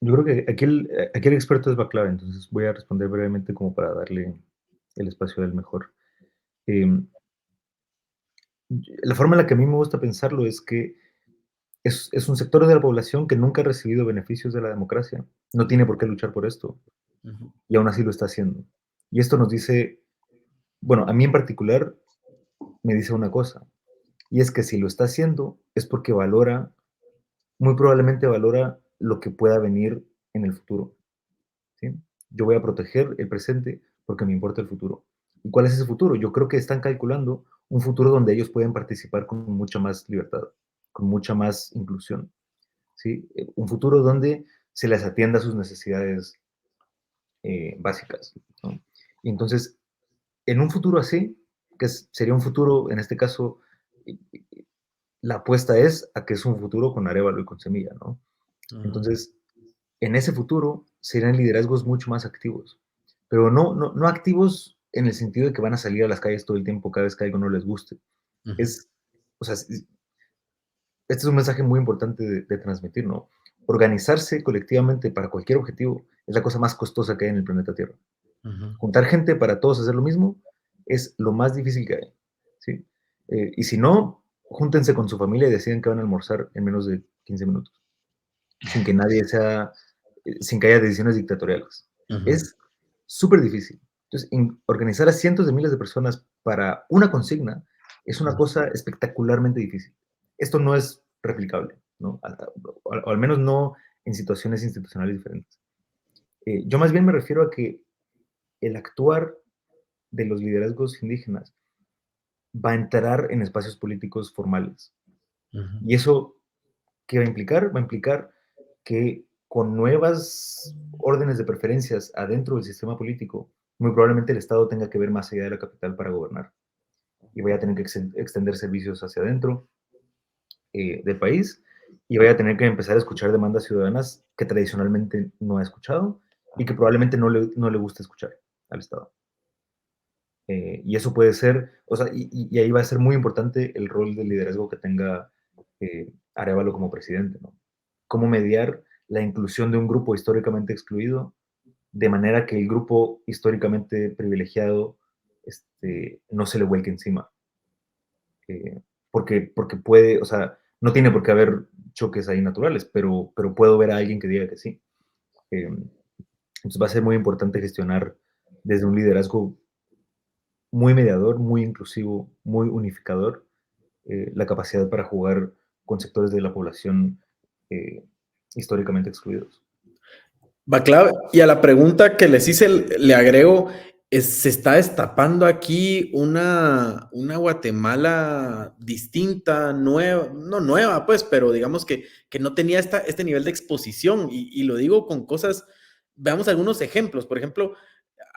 Speaker 2: Yo creo que aquí el experto es Baclav, entonces voy a responder brevemente como para darle el espacio del mejor. Em, la forma en la que a mí me gusta pensarlo es que es un sector de la población que nunca ha recibido beneficios de la democracia, no tiene por qué luchar por esto,
Speaker 1: Ujú,
Speaker 2: y aún así lo está haciendo. Y esto nos dice, bueno, a mí en particular me dice una cosa, y es que si lo está haciendo es porque valora, muy probablemente valora lo que pueda venir en el futuro. ¿Sí? Yo voy a proteger el presente porque me importa el futuro. ¿Y cuál es ese futuro? Yo creo que están calculando un futuro donde ellos pueden participar con mucha más libertad, con mucha más inclusión. ¿Sí? Un futuro donde se les atienda sus necesidades básicas. ¿No? Y entonces, en un futuro así, sería un futuro, en este caso, la apuesta es a que es un futuro con Arévalo y con Semilla, ¿no?
Speaker 1: ujú,
Speaker 2: Entonces, en ese futuro serían liderazgos mucho más activos, pero no activos en el sentido de que van a salir a las calles todo el tiempo cada vez que algo no les guste.
Speaker 1: ujú,
Speaker 2: Es, o sea, este es un mensaje muy importante de transmitir, ¿no? Organizarse colectivamente para cualquier objetivo es la cosa más costosa que hay en el planeta Tierra.
Speaker 1: ujú.
Speaker 2: Juntar gente para todos hacer lo mismo es lo más difícil que hay, ¿sí? Y si no, júntense con su familia y deciden que van a almorzar en menos de 15 minutos, sin que nadie sea, sin que haya decisiones dictatoriales.
Speaker 1: Ujú,
Speaker 2: Es súper difícil. Entonces, organizar a cientos de miles de personas para una consigna es una
Speaker 1: ujú,
Speaker 2: cosa espectacularmente difícil. Esto no es replicable, ¿no? O al menos no en situaciones institucionales diferentes. Yo más bien me refiero a que el actuar de los liderazgos indígenas va a entrar en espacios políticos formales.
Speaker 1: ujú,
Speaker 2: ¿Y eso qué va a implicar? Va a implicar que con nuevas órdenes de preferencias adentro del sistema político, muy probablemente el Estado tenga que ver más allá de la capital para gobernar. Y vaya a tener que extender servicios hacia adentro del país y vaya a tener que empezar a escuchar demandas ciudadanas que tradicionalmente no ha escuchado y que probablemente no le gusta escuchar al Estado. Y eso puede ser, o sea, y ahí va a ser muy importante el rol de liderazgo que tenga Arévalo como presidente, ¿no? Cómo mediar la inclusión de un grupo históricamente excluido de manera que el grupo históricamente privilegiado no se le vuelque encima. Porque puede, o sea, no tiene por qué haber choques ahí naturales, pero puedo ver a alguien que diga que sí. Entonces va a ser muy importante gestionar desde un liderazgo muy mediador, muy inclusivo, muy unificador, la capacidad para jugar con sectores de la población históricamente excluidos.
Speaker 1: Va clave. Y a la pregunta que les hice, le agrego, se está destapando aquí una Guatemala distinta, nueva, no nueva, pues, pero digamos que no tenía este nivel de exposición. Y lo digo con cosas, veamos algunos ejemplos. Por ejemplo,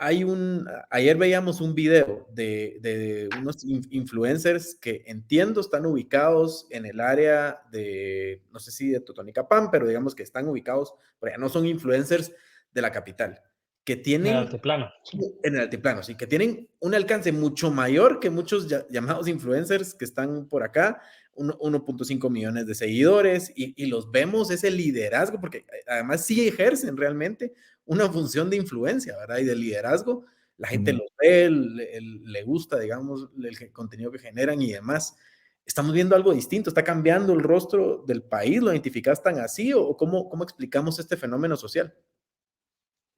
Speaker 1: ayer veíamos un video de unos influencers que entiendo están ubicados en el área de, no sé si de Totonicapán, pero digamos que están ubicados, pero ya no son influencers de la capital, que
Speaker 3: En el
Speaker 1: tienen,
Speaker 3: altiplano. Sí.
Speaker 1: en el altiplano, sí, que tienen un alcance mucho mayor que muchos llamados influencers que están por acá, 1.5 millones de seguidores, y los vemos ese liderazgo, porque además sí ejercen realmente una función de influencia, ¿verdad? Y de liderazgo. La gente los ve, le gusta, digamos, el contenido que generan y demás. Estamos viendo algo distinto, está cambiando el rostro del país, ¿lo identificas tan así o cómo explicamos este fenómeno social?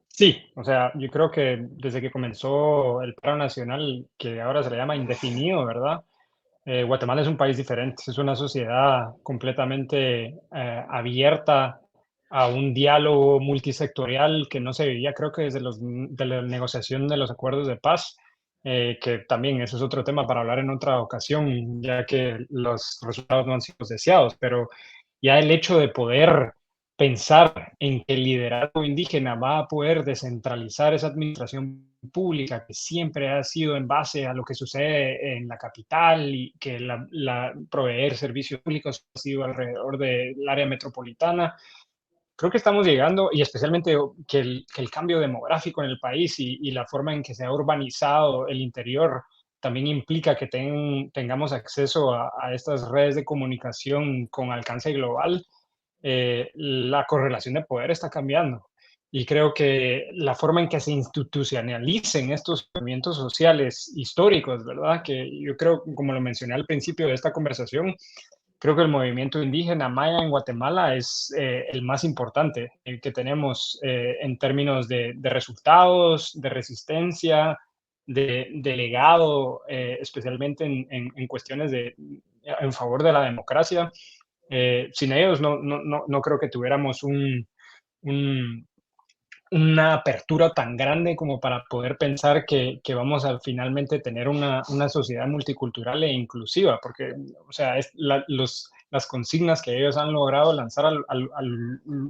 Speaker 3: Sí, o sea, yo creo que desde que comenzó el paro nacional, que ahora se le llama indefinido, ¿verdad? Guatemala es un país diferente, es una sociedad completamente abierta a un diálogo multisectorial que no se vivía, creo que desde de la negociación de los acuerdos de paz, que también eso es otro tema para hablar en otra ocasión, ya que los resultados no han sido los deseados, pero ya el hecho de poder pensar en que el liderazgo indígena va a poder descentralizar esa administración pública que siempre ha sido en base a lo que sucede en la capital y que proveer servicios públicos ha sido alrededor del área metropolitana. Creo que estamos llegando, y especialmente que el cambio demográfico en el país y la forma en que se ha urbanizado el interior también implica que tengamos acceso a estas redes de comunicación con alcance global. La correlación de poder está cambiando. Y creo que la forma en que se institucionalicen estos movimientos sociales históricos, ¿verdad? Que yo creo, como lo mencioné al principio de esta conversación, creo que el movimiento indígena maya en Guatemala es el más importante, el que tenemos en términos de resultados, de resistencia, de legado, especialmente en cuestiones en favor de la democracia. Sin ellos no creo que tuviéramos un, una apertura tan grande como para poder pensar que vamos a finalmente tener una sociedad multicultural e inclusiva, porque, o sea, las consignas que ellos han logrado lanzar a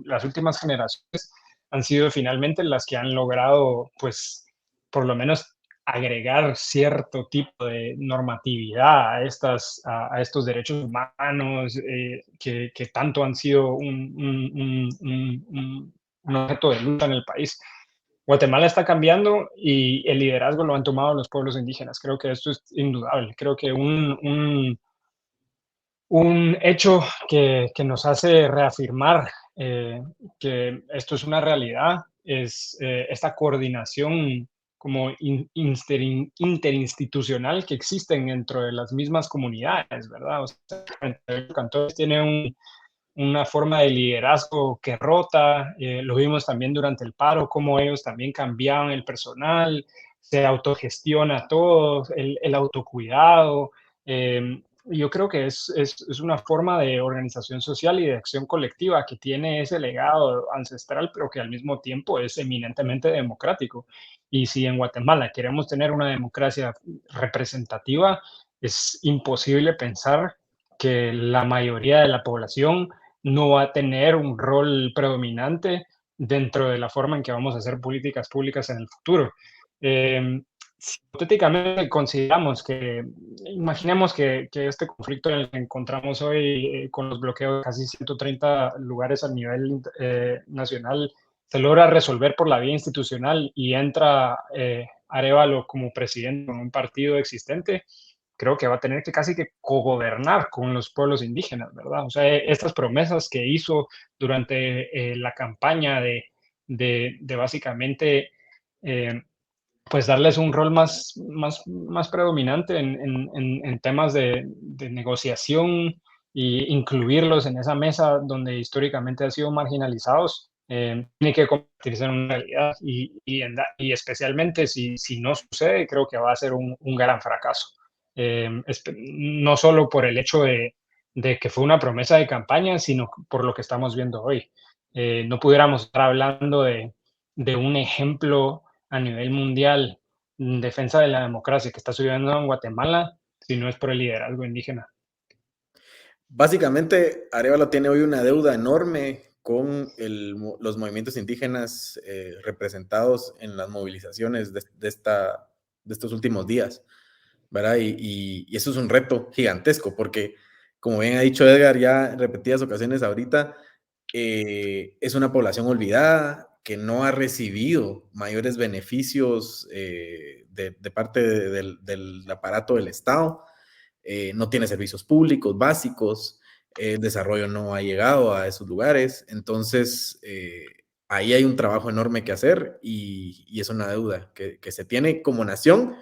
Speaker 3: las últimas generaciones han sido finalmente las que han logrado, pues, por lo menos agregar cierto tipo de normatividad a estos derechos humanos que tanto han sido un objeto de lucha en el país. Guatemala está cambiando y el liderazgo lo han tomado los pueblos indígenas. Creo que esto es indudable. Creo que un hecho que nos hace reafirmar que esto es una realidad es esta coordinación como interinstitucional que existen dentro de las mismas comunidades, ¿verdad? O sea, Cantón tiene una forma de liderazgo que rota, lo vimos también durante el paro, cómo ellos también cambiaban el personal, se autogestiona todo, el autocuidado. Yo creo que es una forma de organización social y de acción colectiva que tiene ese legado ancestral, pero que al mismo tiempo es eminentemente democrático. Y si en Guatemala queremos tener una democracia representativa, es imposible pensar que la mayoría de la población no va a tener un rol predominante dentro de la forma en que vamos a hacer políticas públicas en el futuro. Si hipotéticamente consideramos que, imaginemos que este conflicto en el que encontramos hoy, con los bloqueos de casi 130 lugares a nivel nacional, se logra resolver por la vía institucional y entra Arévalo como presidente en un partido existente, creo que va a tener que casi que cogobernar con los pueblos indígenas, ¿verdad? O sea, estas promesas que hizo durante la campaña de básicamente, pues darles un rol más predominante en temas de negociación e incluirlos en esa mesa donde históricamente han sido marginalizados, tiene que convertirse en una realidad y especialmente si no sucede, creo que va a ser un gran fracaso. No solo por el hecho de que fue una promesa de campaña, sino por lo que estamos viendo hoy. No pudiéramos estar hablando de un ejemplo a nivel mundial en defensa de la democracia que está sucediendo en Guatemala si no es por el liderazgo indígena.
Speaker 1: Básicamente, Arévalo tiene hoy una deuda enorme con los movimientos indígenas representados en las movilizaciones de estos últimos días, ¿verdad? Y eso es un reto gigantesco, porque, como bien ha dicho Edgar ya en repetidas ocasiones ahorita, es una población olvidada que no ha recibido mayores beneficios de parte del aparato del Estado. No tiene servicios públicos básicos, el desarrollo no ha llegado a esos lugares, entonces ahí hay un trabajo enorme que hacer y es una deuda que se tiene como nación,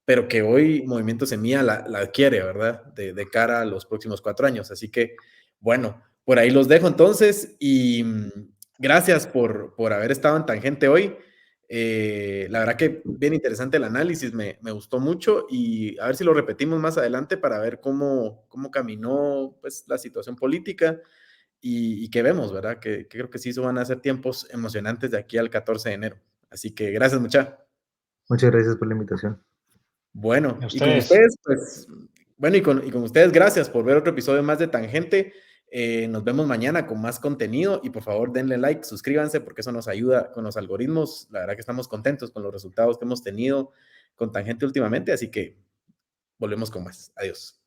Speaker 1: pero que hoy Movimiento Semilla la adquiere, ¿verdad? De cara a los próximos 4 años. Así que, bueno, por ahí los dejo entonces y gracias por haber estado en Tangente hoy. La verdad que bien interesante el análisis, me gustó mucho y a ver si lo repetimos más adelante para ver cómo caminó pues, la situación política y qué vemos, ¿verdad? Que creo que sí, eso van a ser tiempos emocionantes de aquí al 14 de enero. Así que gracias, mucha.
Speaker 2: Muchas gracias por la invitación.
Speaker 1: Bueno,
Speaker 3: A
Speaker 1: y con
Speaker 3: ustedes,
Speaker 1: ustedes, pues, bueno, y con ustedes, gracias por ver otro episodio más de Tangente. Nos vemos mañana con más contenido y por favor denle like, suscríbanse porque eso nos ayuda con los algoritmos. La verdad que estamos contentos con los resultados que hemos tenido con Tangente últimamente, así que volvemos con más. Adiós.